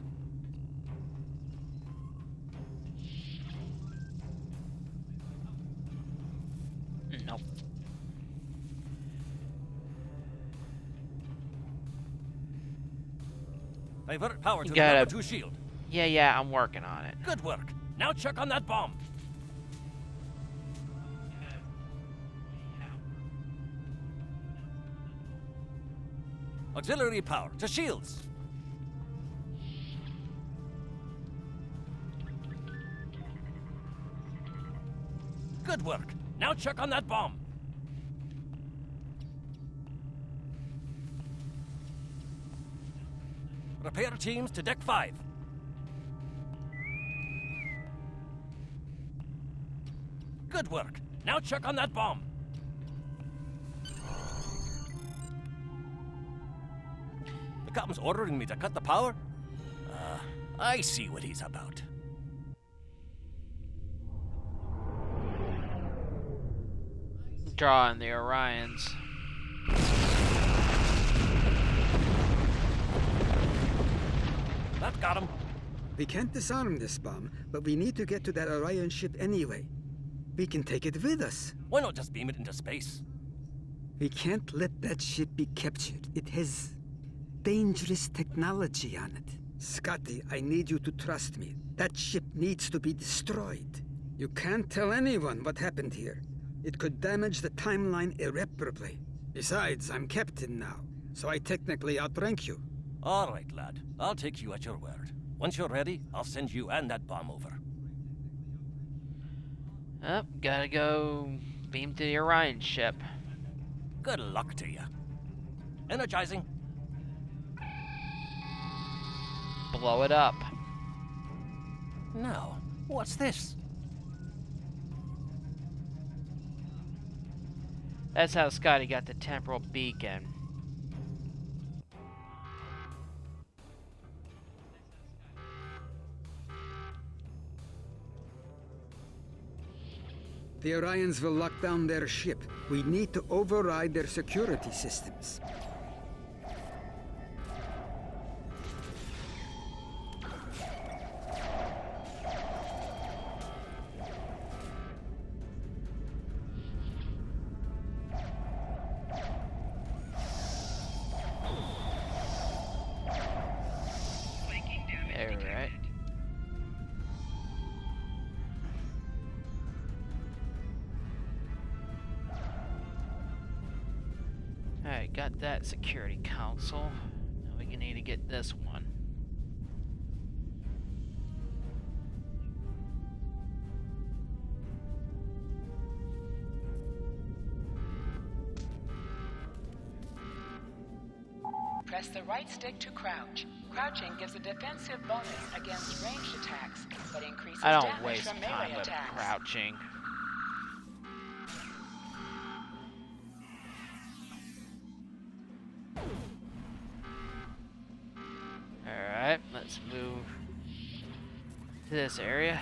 Nope. Divert power to You the gotta... number 2 shield. Yeah, I'm working on it. Good work. Now check on that bomb. Auxiliary power to shields. Good work. Now check on that bomb. Repair teams to deck 5. Good work. Now check on that bomb. The captain's ordering me to cut the power? I see what he's about. Drawing the Orions. That got him. We can't disarm this bomb, but we need to get to that Orion ship anyway. We can take it with us. Why not just beam it into space? We can't let that ship be captured. It has dangerous technology on it. Scotty, I need you to trust me. That ship needs to be destroyed. You can't tell anyone what happened here. It could damage the timeline irreparably. Besides, I'm captain now, so I technically outrank you. All right, lad. I'll take you at your word. Once you're ready, I'll send you and that bomb over. Oh, gotta go beam to the Orion ship. Good luck to you. Energizing. Blow it up. Now, what's this? That's how Scotty got the temporal beacon. The Orions will lock down their ship. We need to override their security systems. Alright. Alright, got that security console. Now we need to get this one. Press the right stick to crouch. Crouching gives a defensive bonus against ranged attacks, but increases I don't damage waste from time melee with attacks. crouching. Alright, let's move to this area.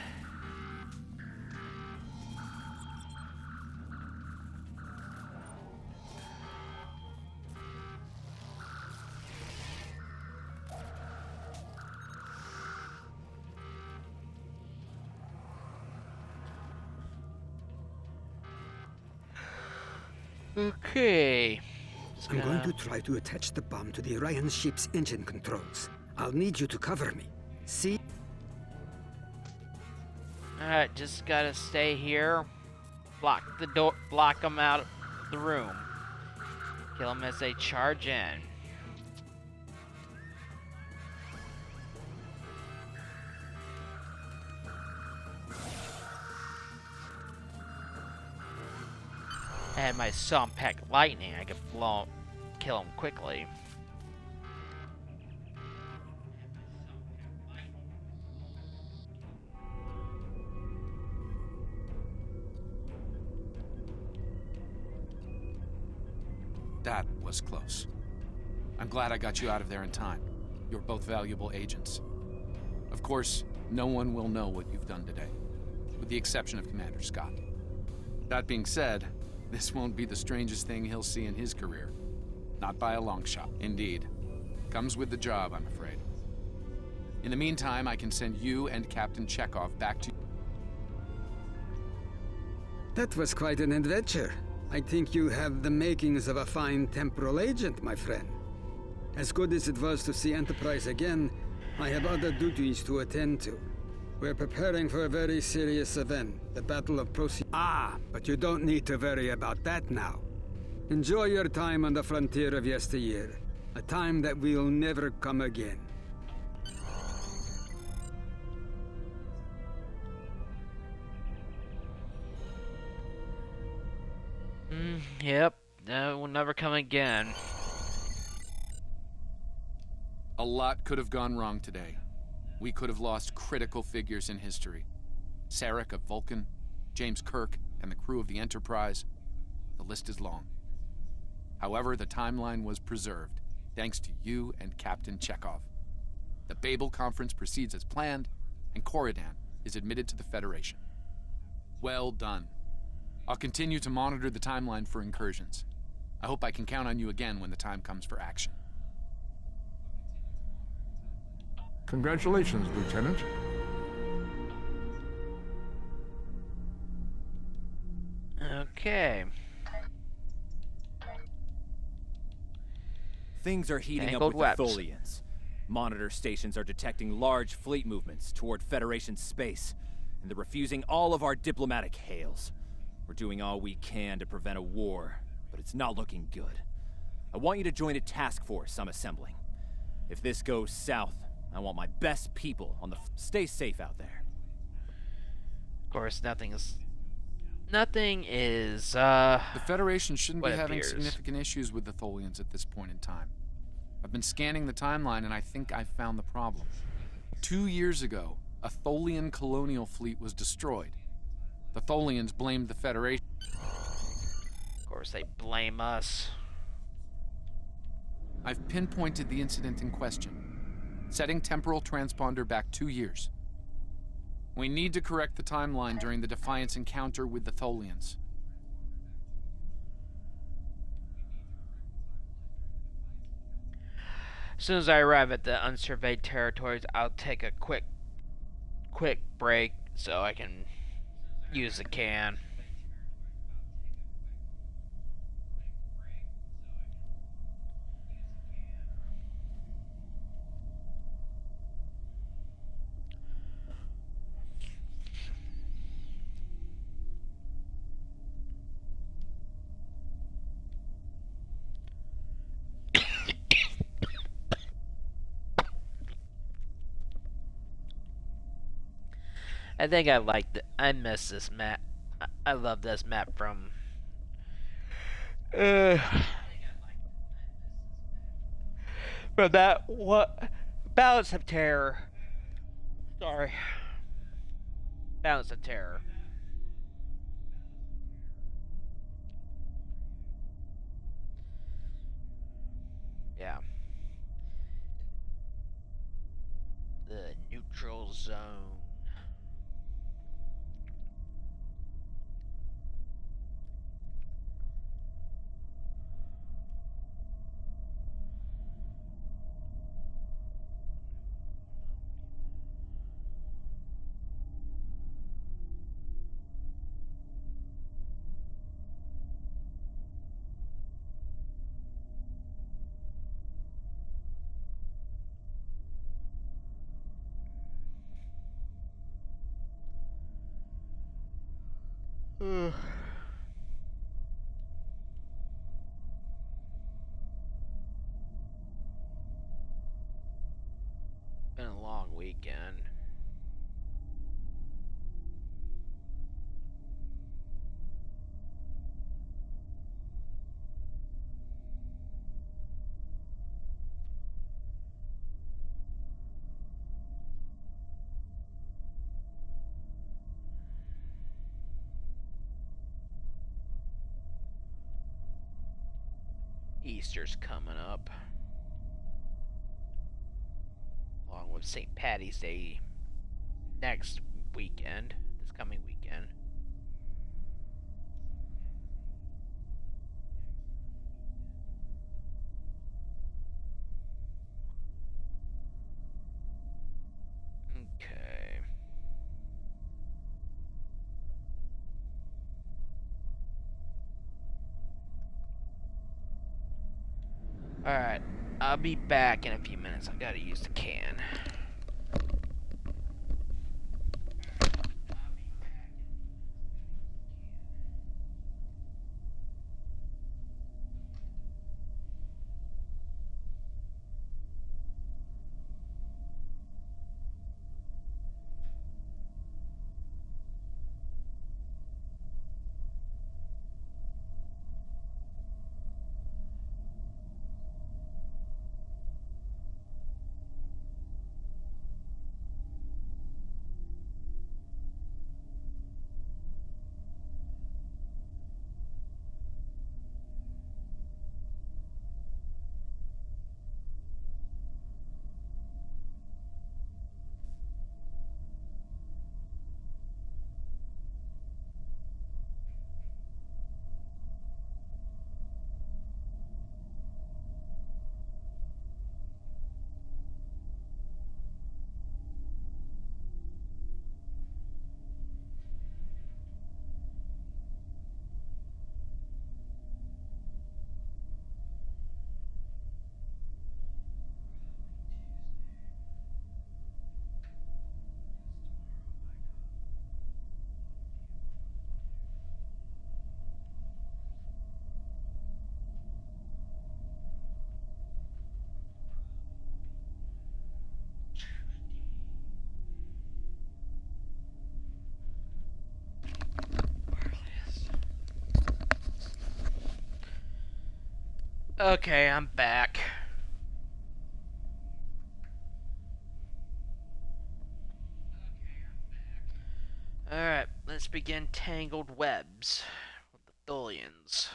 Okay. I'm going to try to attach the bomb to the Orion ship's engine controls. I'll need you to cover me. See? Alright, just gotta stay here. Block the door. Block them out of the room. Kill them as they charge in. I had my Sompack Lightning. I could kill them quickly. That was close. I'm glad I got you out of there in time. You're both valuable agents. Of course, no one will know what you've done today, with the exception of Commander Scott. That being said, this won't be the strangest thing he'll see in his career. Not by a long shot. Indeed. Comes with the job, I'm afraid. In the meantime, I can send you and Captain Chekhov back to... That was quite an adventure. I think you have the makings of a fine temporal agent, my friend. As good as it was to see Enterprise again, I have other duties to attend to. We're preparing for a very serious event, the Battle of Procyon. Ah, but you don't need to worry about that now. Enjoy your time on the frontier of yesteryear, a time that will never come again. Yep, that will never come again. A lot could have gone wrong today. We could have lost critical figures in history. Sarek of Vulcan, James Kirk, and the crew of the Enterprise. The list is long. However, the timeline was preserved, thanks to you and Captain Chekhov. The Babel Conference proceeds as planned, and Corridan is admitted to the Federation. Well done. I'll continue to monitor the timeline for incursions. I hope I can count on you again when the time comes for action. Congratulations, Lieutenant. Okay. Things are heating Tangled up with the Tholians. Monitor stations are detecting large fleet movements toward Federation space, and they're refusing all of our diplomatic hails. We're doing all we can to prevent a war, but it's not looking good. I want you to join a task force I'm assembling. If this goes south, I want my best people on the... Stay safe out there. Of course, nothing is... The Federation shouldn't be having appears. significant issues with the Tholians at this point in time. I've been scanning the timeline and I think I've found the problem. 2 years ago, a Tholian colonial fleet was destroyed. The Tholians blamed the Federation. Of course, they blame us. I've pinpointed the incident in question, setting temporal transponder back 2 years. We need to correct the timeline during the Defiance encounter with the Tholians. As soon as I arrive at the unsurveyed territories, I'll take a quick break so I can use the can. I think I miss this map. I love this map from that Balance of Terror. Sorry. Balance of Terror. Yeah. The neutral zone. Been a long weekend. Easter's coming up, along with St. Patty's Day next weekend, this coming weekend. Okay. Alright, I'll be back in a few minutes. I gotta use the can. Okay, I'm back. Alright, let's begin Tangled Webs with the Tholians.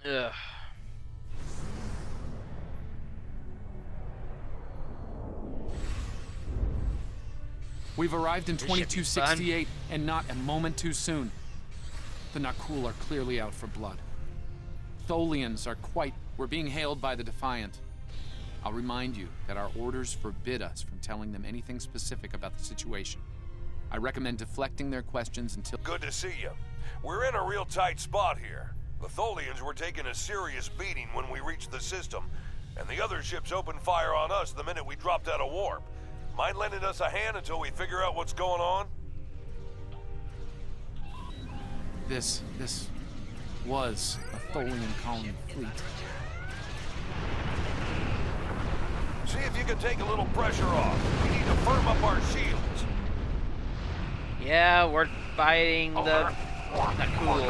Ugh. We've arrived in 2268, and not a moment too soon. The Nakul are clearly out for blood. Tholians are we're being hailed by the Defiant. I'll remind you that our orders forbid us from telling them anything specific about the situation. I recommend deflecting their questions until... Good to see you. We're in a real tight spot here. The Tholians were taking a serious beating when we reached the system, and the other ships opened fire on us the minute we dropped out of warp. Mind lending us a hand until we figure out what's going on? This was a Tholian colony fleet. See if you can take a little pressure off. We need to firm up our shields. Yeah, we're fighting the Nakul.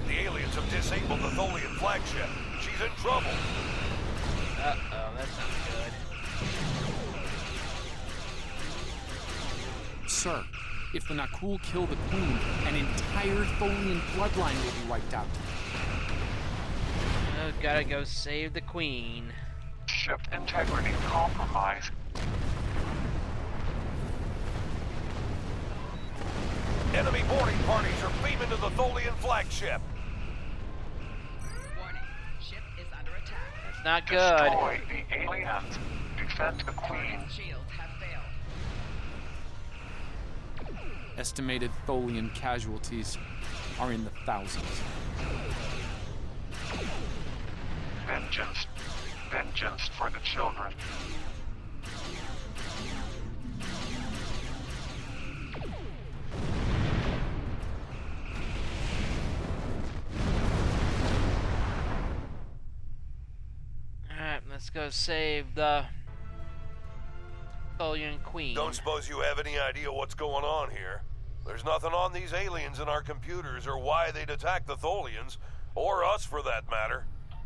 The aliens have disabled the Tholian flagship. She's in trouble. Uh-oh, that's not good. Sir, If the Nakul kill the Queen, an entire Tholian bloodline will be wiped out. Oh, gotta go save the Queen. Ship integrity compromised. Enemy boarding parties are beaming to the Tholian flagship. Warning. Ship is under attack. That's not good. Destroy the aliens. Defend the Queen. Target's shields have failed. Estimated Tholian casualties are in the thousands. Vengeance. Vengeance for the children. Alright, let's go save the Tholian Queen. Don't suppose you have any idea what's going on here? There's nothing on these aliens in our computers or why they'd attack the Tholians, or us for that matter.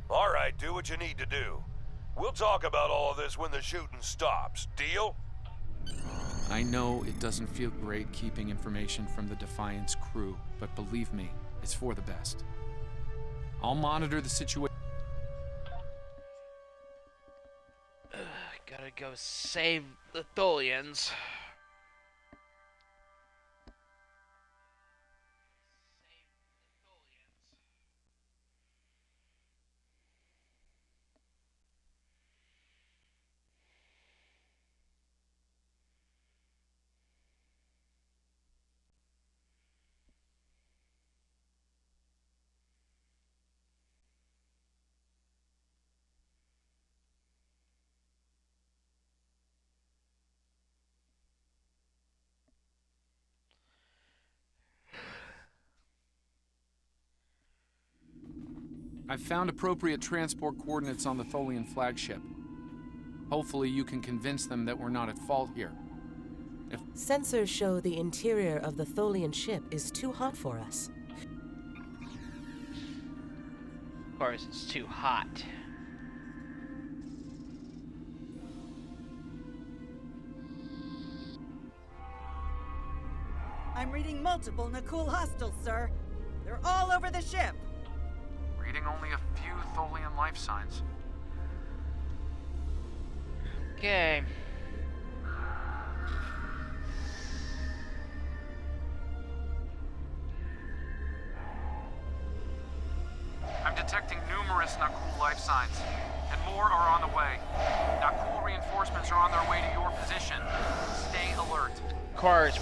Alright, do what you need to do. We'll talk about all of this when the shooting stops. Deal? I know it doesn't feel great keeping information from the Defiance crew, but believe me, it's for the best. I'll monitor the situation. Gotta go save the Tholians. I've found appropriate transport coordinates on the Tholian flagship. Hopefully you can convince them that we're not at fault here. Sensors show the interior of the Tholian ship is too hot for us. Of course, it's too hot. I'm reading multiple Nakul hostiles, sir. They're all over the ship. Reading only a few Tholian life signs. Okay. I'm detecting numerous Nakul life signs, and more are on the way. Nakul reinforcements are on their way to your position. Stay alert. Of course,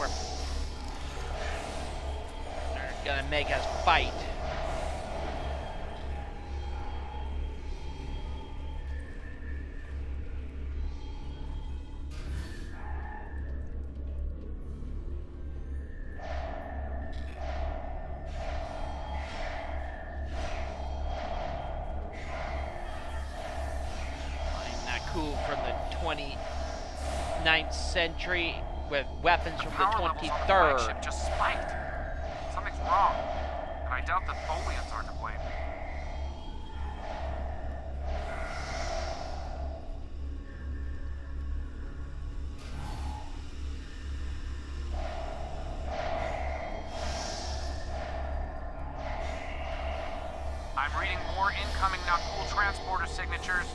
they're gonna make us fight. Cool from the 29th century with weapons from the 23rd. Flagship just spiked. Something's wrong, and I doubt the Tholians are to blame. I'm reading more incoming Nakul transporter signatures.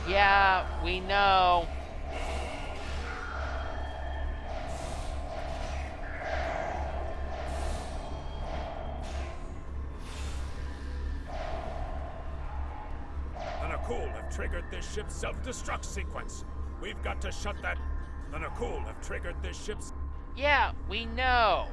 Yeah, we know. The Nakul have triggered this ship's self-destruct sequence. We've got to shut that. The Nakul have triggered this ship's. Yeah, we know.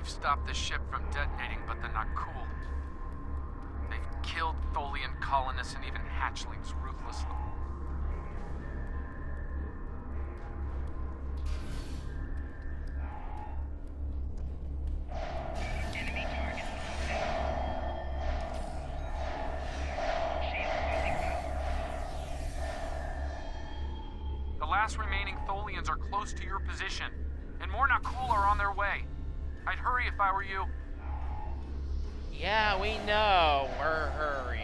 Stop the ship from detonating, but they're not cool. They've killed Tholian colonists and even hatchlings ruthlessly. last remaining Tholians are close to your position, and more Nakul are on their way. I'd hurry if I were you. Yeah, we know. We're hurrying.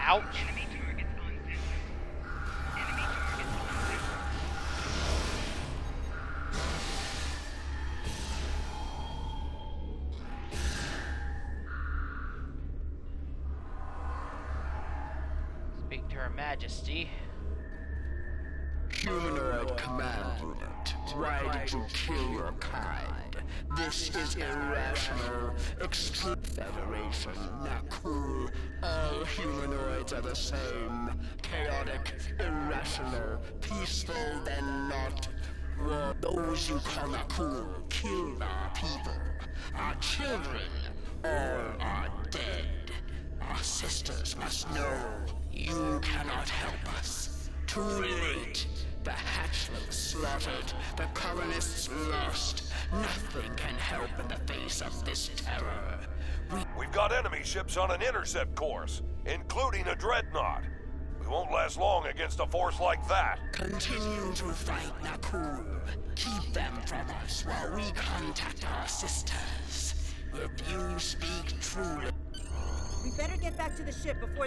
Ouch. Speak to Her Majesty. Humanoid command unit, why did you kill your kind? This is irrational. Extreme Federation, not cool. All humanoids are the same. Chaotic, irrational, peaceful, then not. Well, those you call not cool killed our people. Our children, all are dead. Our sisters must know you cannot help us. Too late. The hatchlings slaughtered, the colonists lost. Nothing can help in the face of this terror. We've got enemy ships on an intercept course, including a dreadnought. We won't last long against a force like that. Continue to fight, Nakul. Keep them from us while we contact our sisters. If you speak truly... We better get back to the ship before...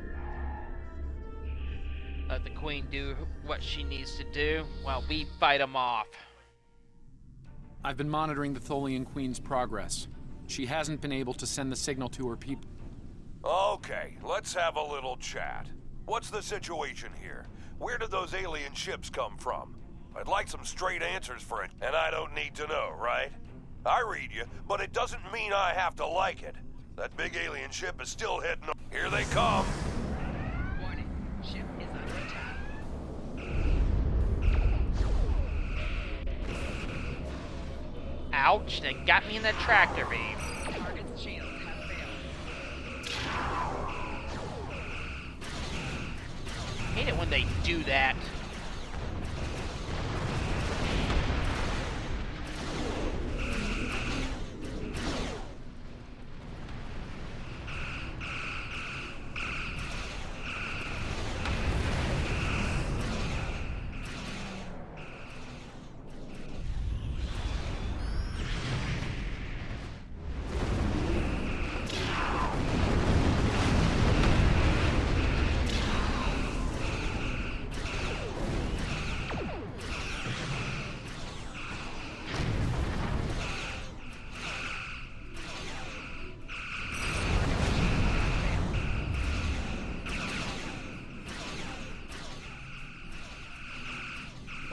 Let the Queen do what she needs to do while we fight them off. I've been monitoring the Tholian Queen's progress. She hasn't been able to send the signal to her people. Okay, let's have a little chat. What's the situation here? Where did those alien ships come from? I'd like some straight answers for it, and I don't need to know, right? I read you, but it doesn't mean I have to like it. That big alien ship is still heading. Here they come. Warning. Ship is under attack. Ouch, they got me in the tractor beam. Target's shields have failed. Hate it when they do that.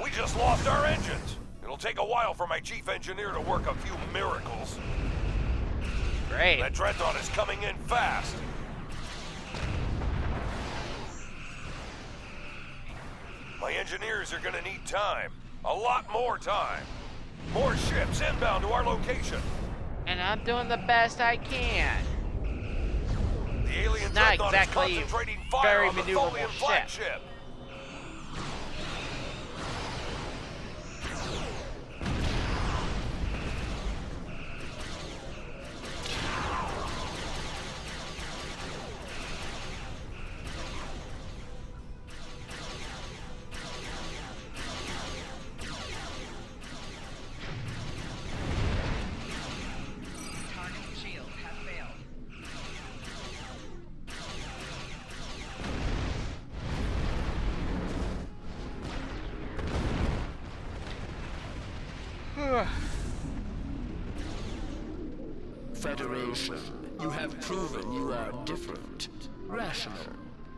We just lost our engines. It'll take a while for my chief engineer to work a few miracles. Great. That dreadnought is coming in fast. My engineers are gonna need time. A lot more time. More ships inbound to our location. And I'm doing the best I can. The alien Not dreadnought exactly is concentrating fire very on the maneuverable Tholian ship. flagship. Target's shields have failed. Federation, you have proven you are different. Rational.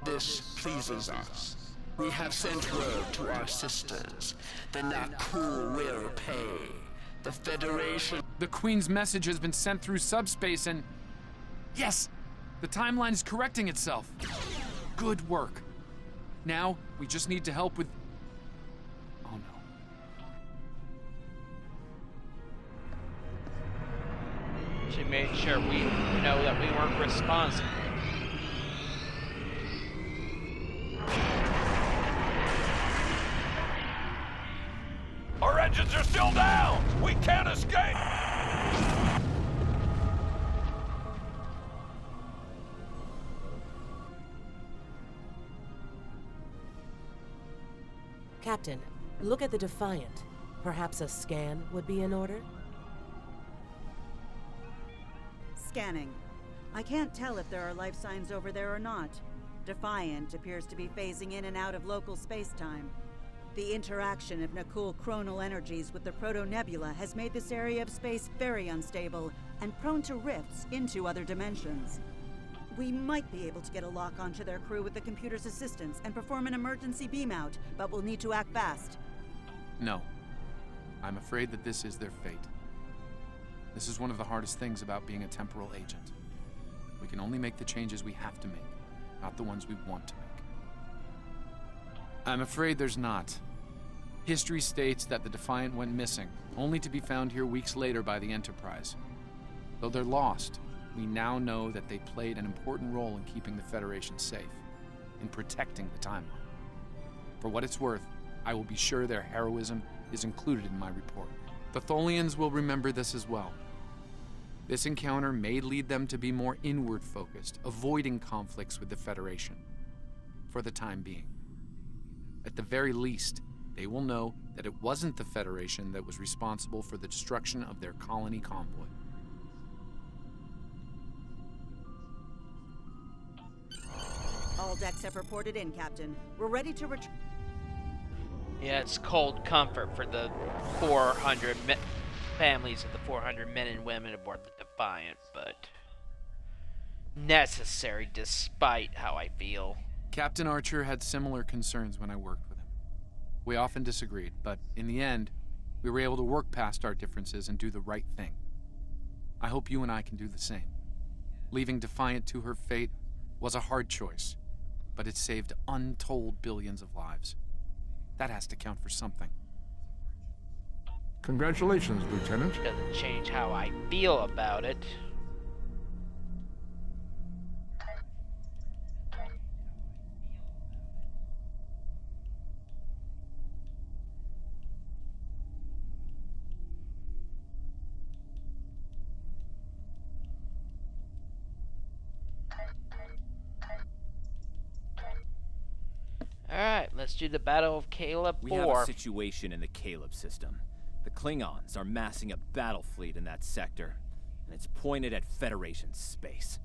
This pleases us. We have sent word to our sisters. The Nakul will pay. The Federation... The Queen's message has been sent through subspace and... Yes! The timeline is correcting itself. Good work. Now, we just need to help with... Oh no. actually made sure we know that we weren't responsible. Our engines are still down! We can't escape! Captain, look at the Defiant. Perhaps a scan would be in order? Scanning. I can't tell if there are life signs over there or not. Defiant appears to be phasing in and out of local space-time. The interaction of Nakul chronal energies with the Proto-Nebula has made this area of space very unstable and prone to rifts into other dimensions. We might be able to get a lock onto their crew with the computer's assistance and perform an emergency beam-out, but we'll need to act fast. No. I'm afraid that this is their fate. This is one of the hardest things about being a temporal agent. We can only make the changes we have to make, not the ones we want to make. I'm afraid there's not. History states that the Defiant went missing, only to be found here weeks later by the Enterprise. Though they're lost, we now know that they played an important role in keeping the Federation safe, in protecting the timeline. For what it's worth, I will be sure their heroism is included in my report. The Tholians will remember this as well. This encounter may lead them to be more inward-focused, avoiding conflicts with the Federation, for the time being. At the very least, they will know that it wasn't the Federation that was responsible for the destruction of their colony convoy. All decks have reported in, Captain. We're ready to return. Yeah, it's cold comfort for the 400 families of the 400 men and women aboard the Defiant, but necessary despite how I feel. Captain Archer had similar concerns when I worked with him. We often disagreed, but in the end, we were able to work past our differences and do the right thing. I hope you and I can do the same. Leaving Defiant to her fate was a hard choice, but it saved untold billions of lives. That has to count for something. Congratulations, Lieutenant. Doesn't change how I feel about it. Alright, let's do the Battle of Caleb 4. We have a situation in the Caleb system. The Klingons are massing a battle fleet in that sector, and it's pointed at Federation space.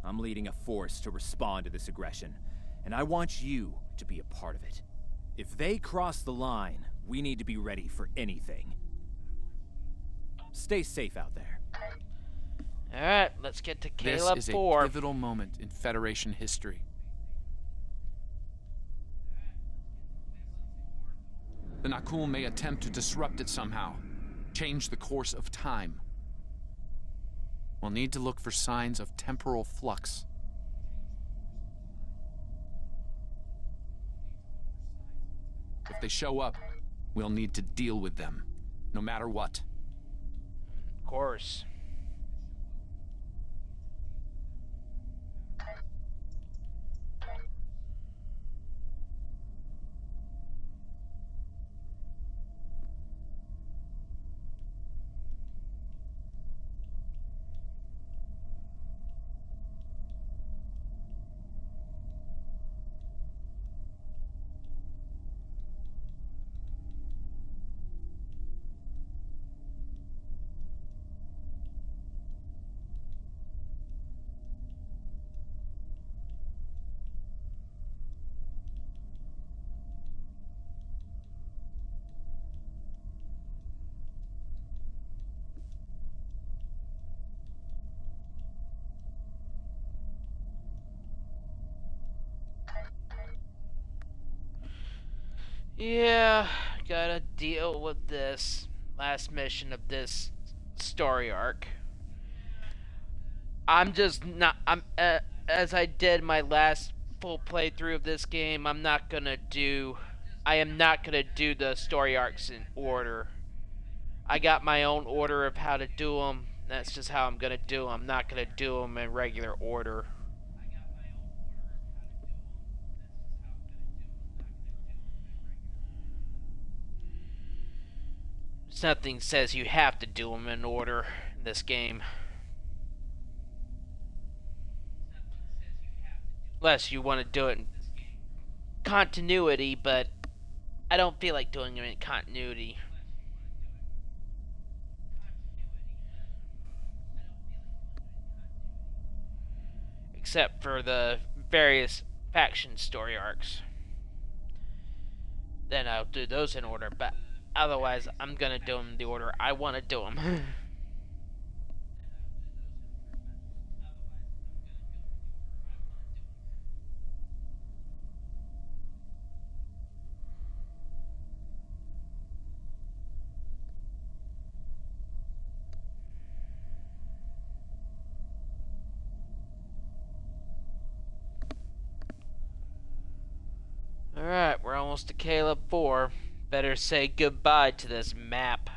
I'm leading a force to respond to this aggression, and I want you to be a part of it. If they cross the line, we need to be ready for anything. Stay safe out there. Alright, let's get to Caleb 4. This is a pivotal moment in Federation history. The Nakul may attempt to disrupt it somehow, change the course of time. We'll need to look for signs of temporal flux. If they show up, we'll need to deal with them, no matter what. Of course. Yeah, gotta deal with this last mission of this story arc. I'm just not. As I did my last full playthrough of this game. I am not gonna do the story arcs in order. I got my own order of how to do them. That's just how I'm gonna do them. I'm not gonna do them in regular order. Nothing says you have to do them in order in this game. Unless you want to do it in continuity, but I don't feel like doing them in continuity. Except for the various faction story arcs. Then I'll do those in order, but otherwise I'm gonna do them the order I want to do them. Alright, we're almost to Caleb 4. Better say goodbye to this map.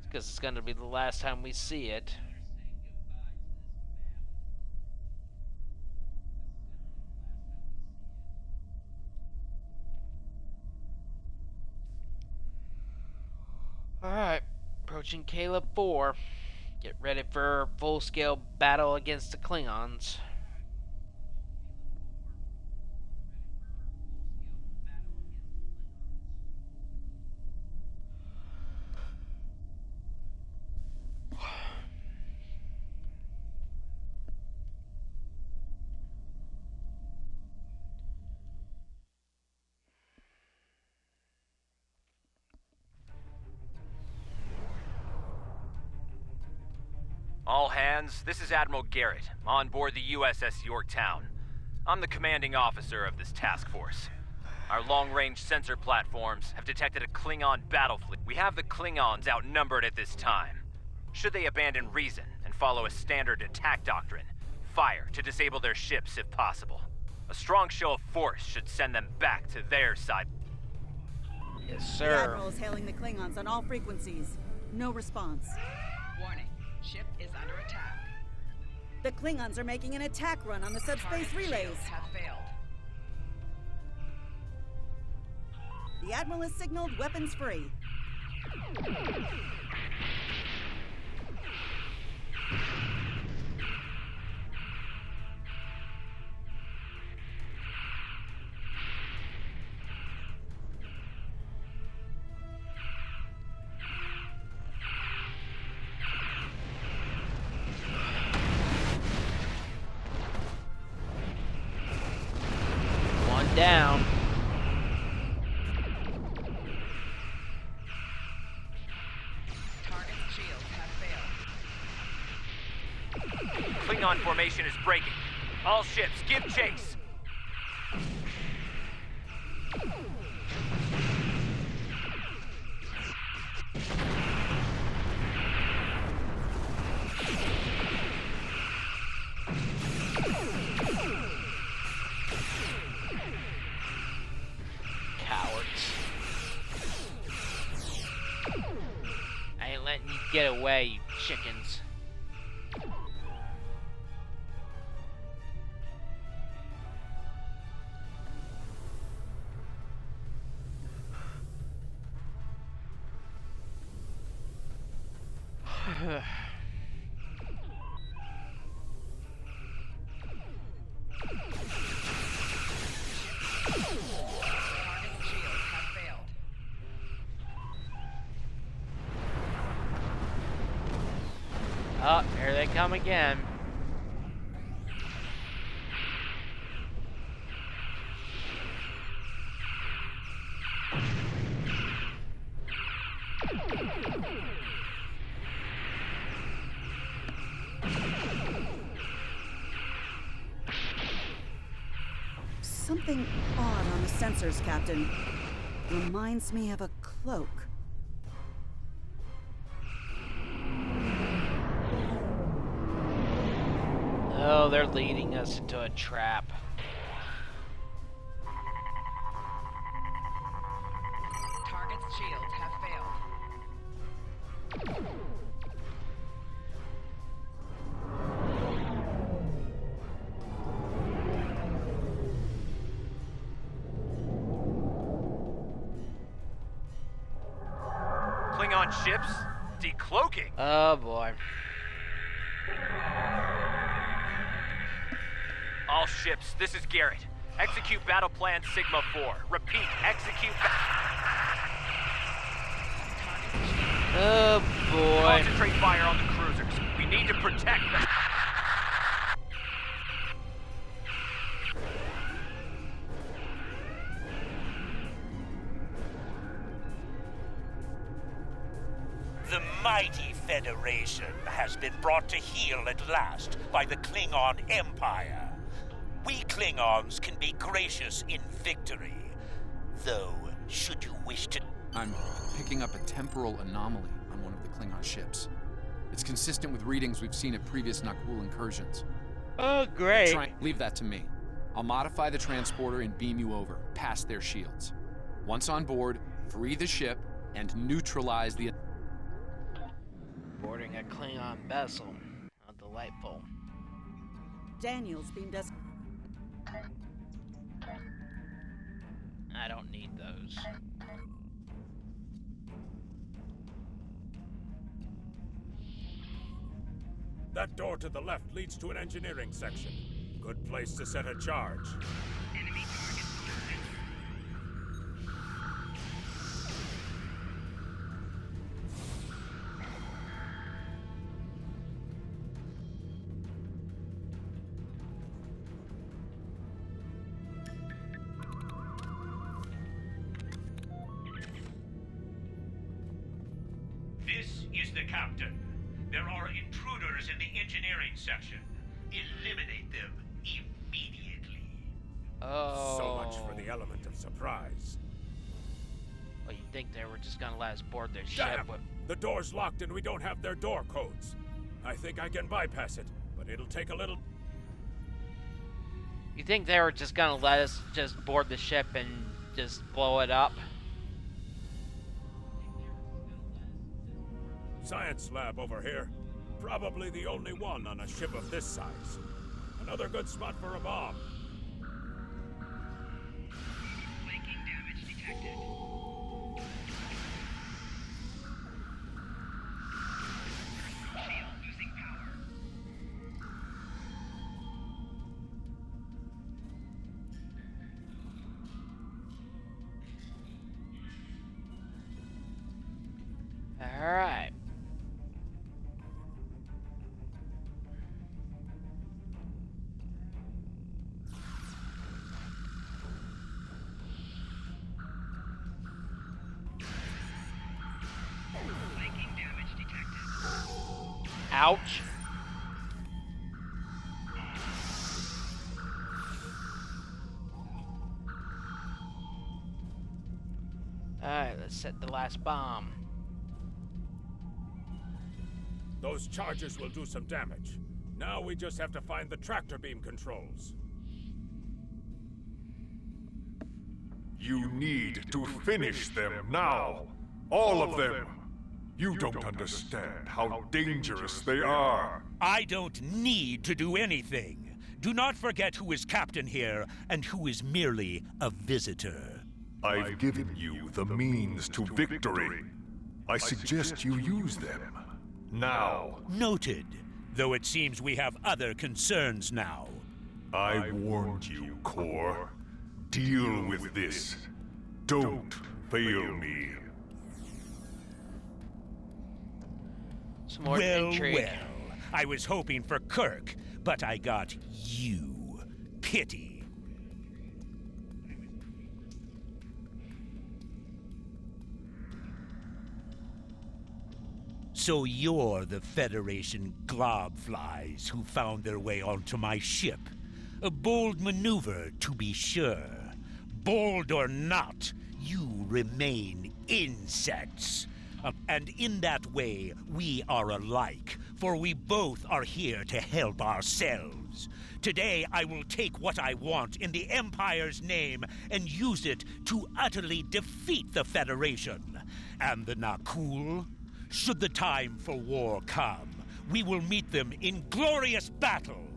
Because it's going to be the last time we see it. Alright, approaching Caleb 4. Get ready for a full-scale battle against the Klingons. All hands, this is Admiral Garrett, on board the USS Yorktown. I'm the commanding officer of this task force. Our long-range sensor platforms have detected a Klingon battle fleet. We have the Klingons outnumbered at this time. Should they abandon reason and follow a standard attack doctrine, fire to disable their ships if possible. A strong show of force should send them back to their side. Yes, The sir. Admiral is hailing the Klingons on all frequencies. No response. Warning. Ship is under attack. The Klingons are making an attack run on the subspace Target relays. shields have failed. The Admiral has signaled weapons free. One down. Target's shields have failed. Klingon formation is breaking. All ships, give chase. Cowards. I ain't letting you get away, you chickens. Target's shields have failed. Oh, here they come again. Something odd on the sensors, Captain. Reminds me of a cloak. Oh, they're leading us into a trap. Target's shields have failed. Klingon ships? Decloaking? Oh boy. All ships, this is Garrett. Execute Battle Plan Sigma 4. Repeat, execute Oh boy. Concentrate fire on the cruisers. We need to protect them. The mighty Federation has been brought to heel at last by the Klingon Empire. We Klingons can be gracious in victory, though should you wish to... I'm picking up a temporal anomaly on one of the Klingon ships. It's consistent with readings we've seen at previous Nakul incursions. Oh, great. Leave that to me. I'll modify the transporter and beam you over, past their shields. Once on board, free the ship and neutralize the... Boarding a Klingon vessel. How delightful. Daniels beamed us. I don't need those. That door to the left leads to an engineering section. Good place to set a charge. Enemy target spotted. This is the captain. There are intruders in the engineering section. Eliminate them immediately. Oh. So much for the element of surprise. Well, you'd think they were just gonna let us board their Damn! ship with... The door's locked and we don't have their door codes. I think I can bypass it, but it'll take a little... You think they were just gonna let us just board the ship and just blow it up? Science lab over here. Probably the only one on a ship of this size. Another good spot for a bomb. Flanking damage detected. Shield losing power. Alright. Flanking damage detected. Ouch. Alright, let's set the last bomb. Those charges will do some damage. Now we just have to find the tractor beam controls. You need to finish them now. All of them. You don't understand how dangerous they are. I don't need to do anything. Do not forget who is captain here and who is merely a visitor. I've given you the means to victory. I suggest you use them. Now. Noted. Though it seems we have other concerns now. I warned you, Core. Deal with this. Don't fail me. Some more Well, intrigue. I was hoping for Kirk, but I got you. Pity. So you're the Federation globflies who found their way onto my ship. A bold maneuver, to be sure. Bold or not, you remain insects. And in that way, we are alike, for we both are here to help ourselves. Today, I will take what I want in the Empire's name and use it to utterly defeat the Federation. And the Nakul? Should the time for war come, we will meet them in glorious battle.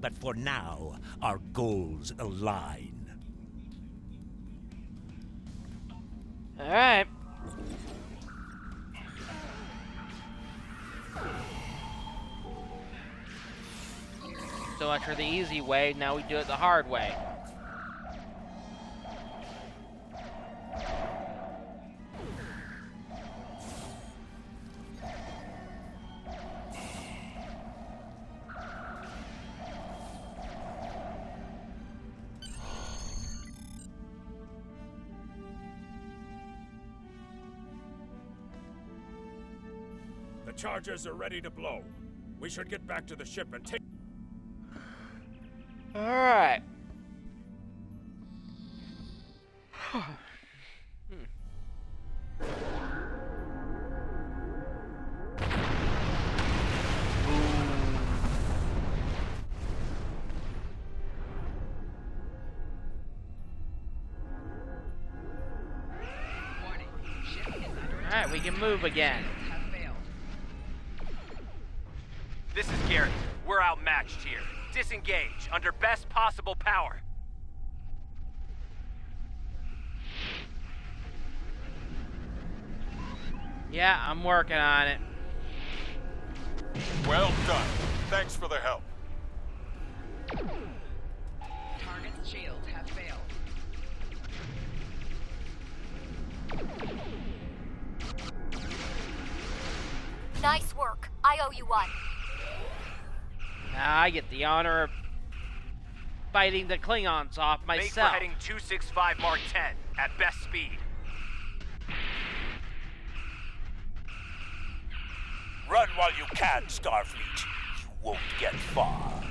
But for now, our goals align. Alright. So much for the easy way, now we do it the hard way. The charges are ready to blow. We should get back to the ship and take... Alright. Alright, we can move again. This is Garrett. We're outmatched here. Disengage, under best possible power. Yeah, I'm working on it. Well done. Thanks for the help. Target's shields have failed. Nice work. I owe you one. Now I get the honor of fighting the Klingons off Make for myself. heading 265 Mark 10 at best speed. Run while you can, Starfleet. You won't get far.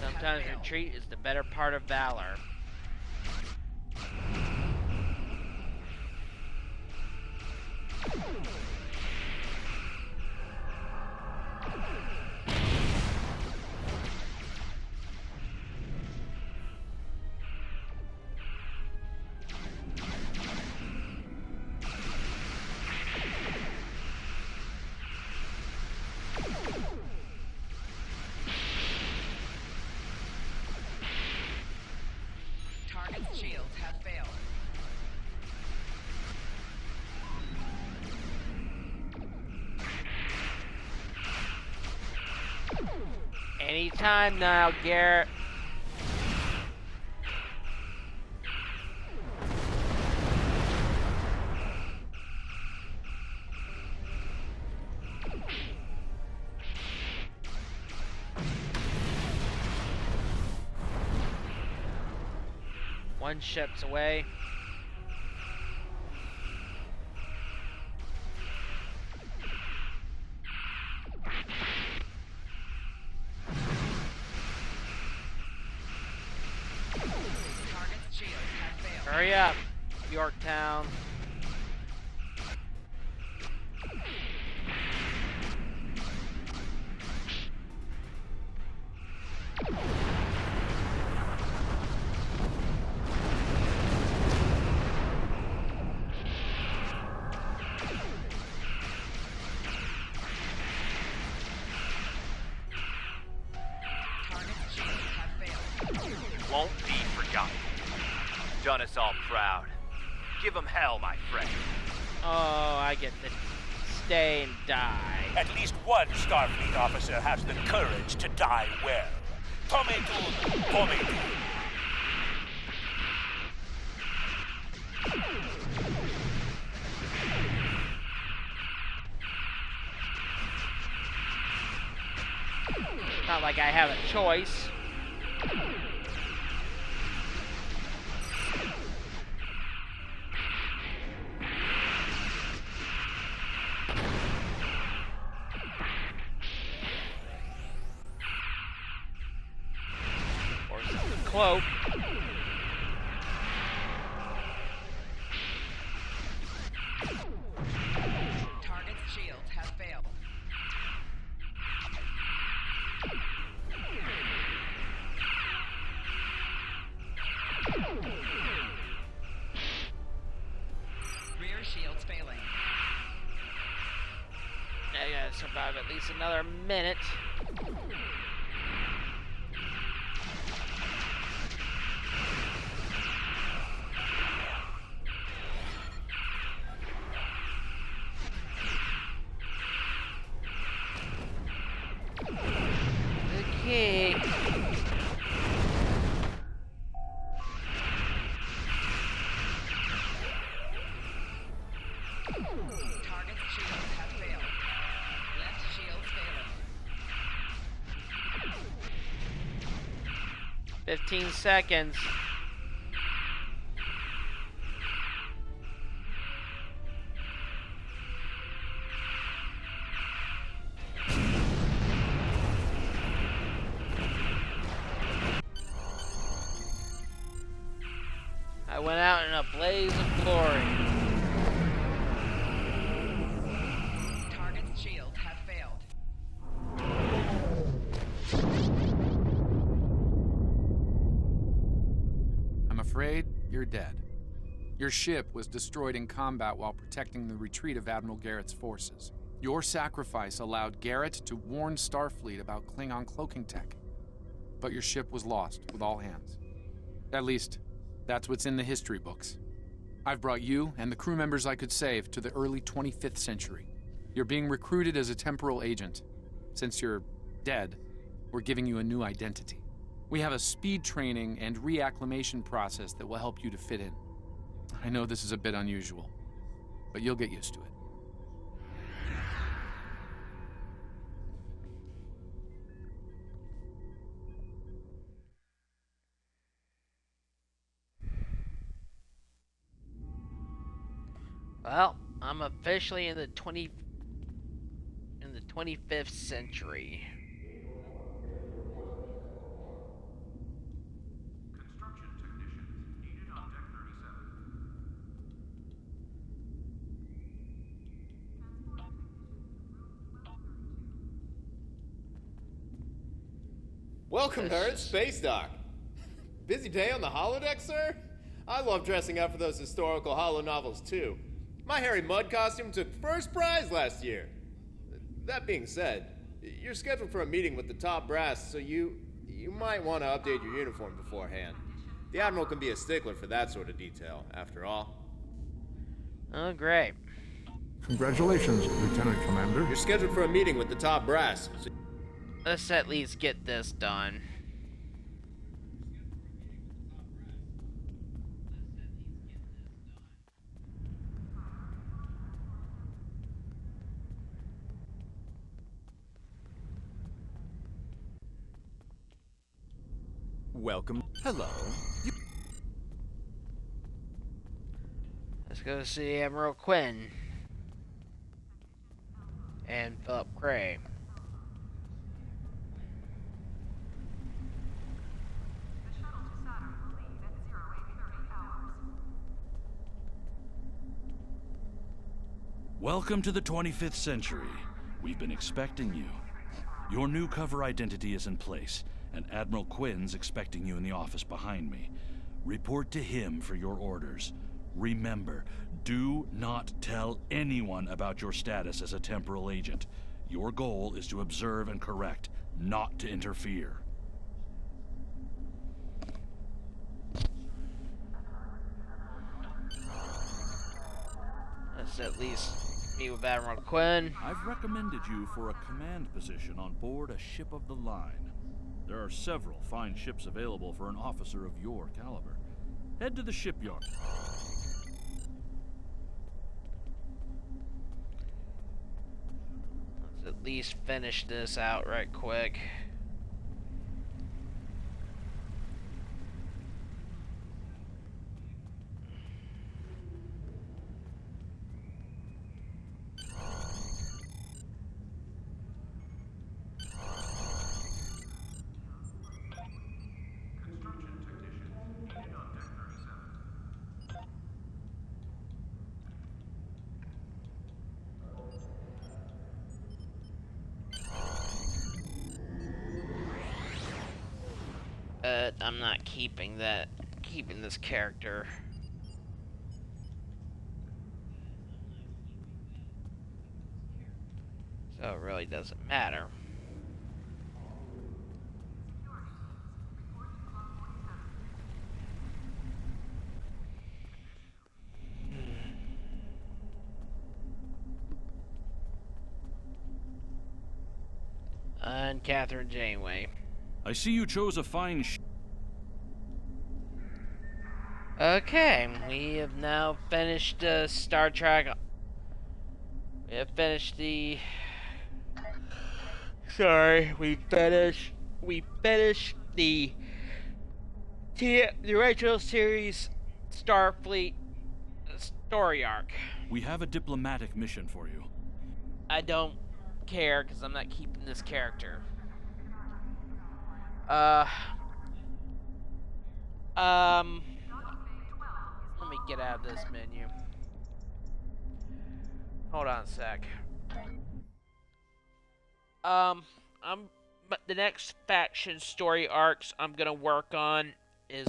Sometimes retreat is the better part of valor. Target's shields have failed. Anytime now, Garrett. One ship's away. Target's shields have failed. Hurry up, Yorktown. Target's shields have failed. Won't be forgotten. Done us all proud. Give 'em hell, my friend. Oh, I get to stay and die. At least one Starfleet officer has the courage to die well. Tometun, Tometun. Not like I have a choice. Or the cloak. Target's shields have failed. Rear shields failing. I gotta survive at least another minute. Okay. Target's shields have failed. Left shields failing. 15 seconds. I went out in a blaze of glory. Target's shields have failed. I'm afraid you're dead. Your ship was destroyed in combat while protecting the retreat of Admiral Garrett's forces. Your sacrifice allowed Garrett to warn Starfleet about Klingon cloaking tech. But your ship was lost with all hands. At least, that's what's in the history books. I've brought you and the crew members I could save to the early 25th century. You're being recruited as a temporal agent. Since you're dead, we're giving you a new identity. We have a speed training and reacclimation process that will help you to fit in. I know this is a bit unusual, but you'll get used to it. Well, I'm officially in the 25th century. Construction technicians needed on deck 37. Welcome, nerds. Space Dock. Busy day on the holodeck, sir? I love dressing up for those historical holo novels, too. My Harry Mudd costume took first prize last year. That being said, you're scheduled for a meeting with the top brass, so you might want to update your uniform beforehand. The Admiral can be a stickler for that sort of detail, after all. Oh, great. Congratulations, Lieutenant Commander. You're scheduled for a meeting with the top brass, so... Let's at least get this done. Welcome. Hello. Let's go see Admiral Quinn and Philip Gray. Welcome to the 25th century. We've been expecting you. Your new cover identity is in place, and Admiral Quinn's expecting you in the office behind me. Report to him for your orders. Remember, do not tell anyone about your status as a temporal agent. Your goal is to observe and correct, not to interfere. Let's at least meet with Admiral Quinn. I've recommended you for a command position on board a ship of the line. There are several fine ships available for an officer of your caliber. Head to the shipyard. Let's at least finish this out right quick. I'm not keeping this character. So it really doesn't matter. And Catherine Janeway. I see you chose a fine Okay, we have now finished Star Trek. We have finished the. Sorry, we finished the original series Starfleet story arc. We have a diplomatic mission for you. I don't care because I'm not keeping this character. Let me get out of this menu. Hold on a sec. But the next faction story arcs I'm gonna work on is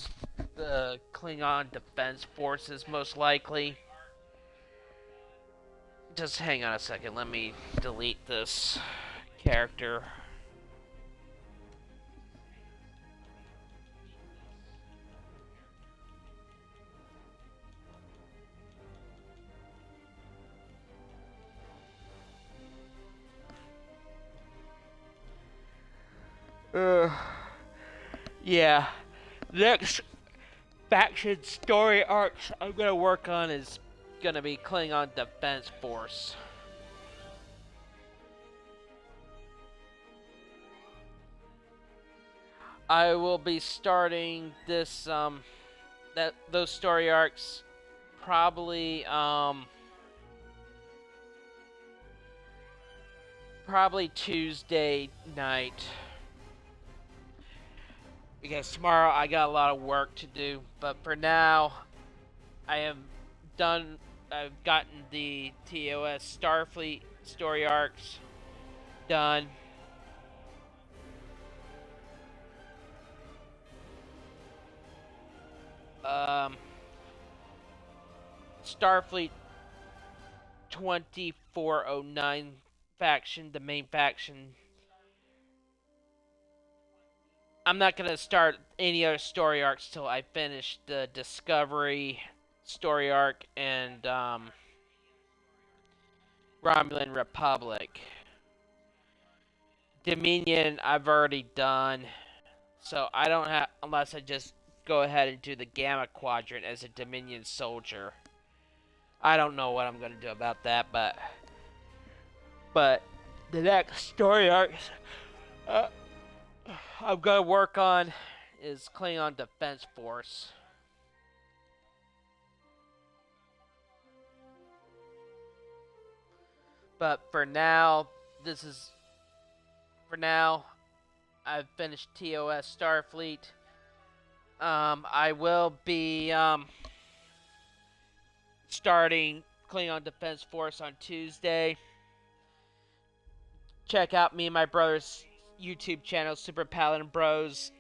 the Klingon Defense Forces, most likely. Just hang on a second, let me delete this character. Yeah. Next faction story arcs I'm gonna work on is gonna be Klingon Defense Force. I will be starting this those story arcs probably Tuesday night. Because tomorrow I got a lot of work to do, but for now I am done. I've gotten the TOS Starfleet story arcs done. Starfleet 2409 faction, the main faction. I'm not going to start any other story arcs till I finish the Discovery story arc and Romulan Republic. Dominion I've already done, so I don't have, unless I just go ahead and do the Gamma Quadrant as a Dominion soldier. I don't know what I'm going to do about that, but the next story arcs I'm going to work on is Klingon Defense Force. But for now, I've finished TOS Starfleet. I will be starting Klingon Defense Force on Tuesday. Check out me and my brother's YouTube channel, Super Paladin Bros.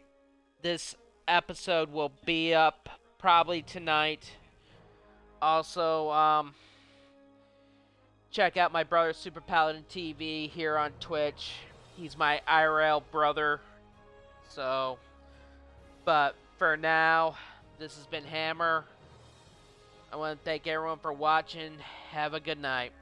This episode will be up probably tonight. Also, check out my brother Super Paladin TV here on Twitch. He's my IRL brother. So, but for now, this has been Hammer. I want to thank everyone for watching. Have a good night.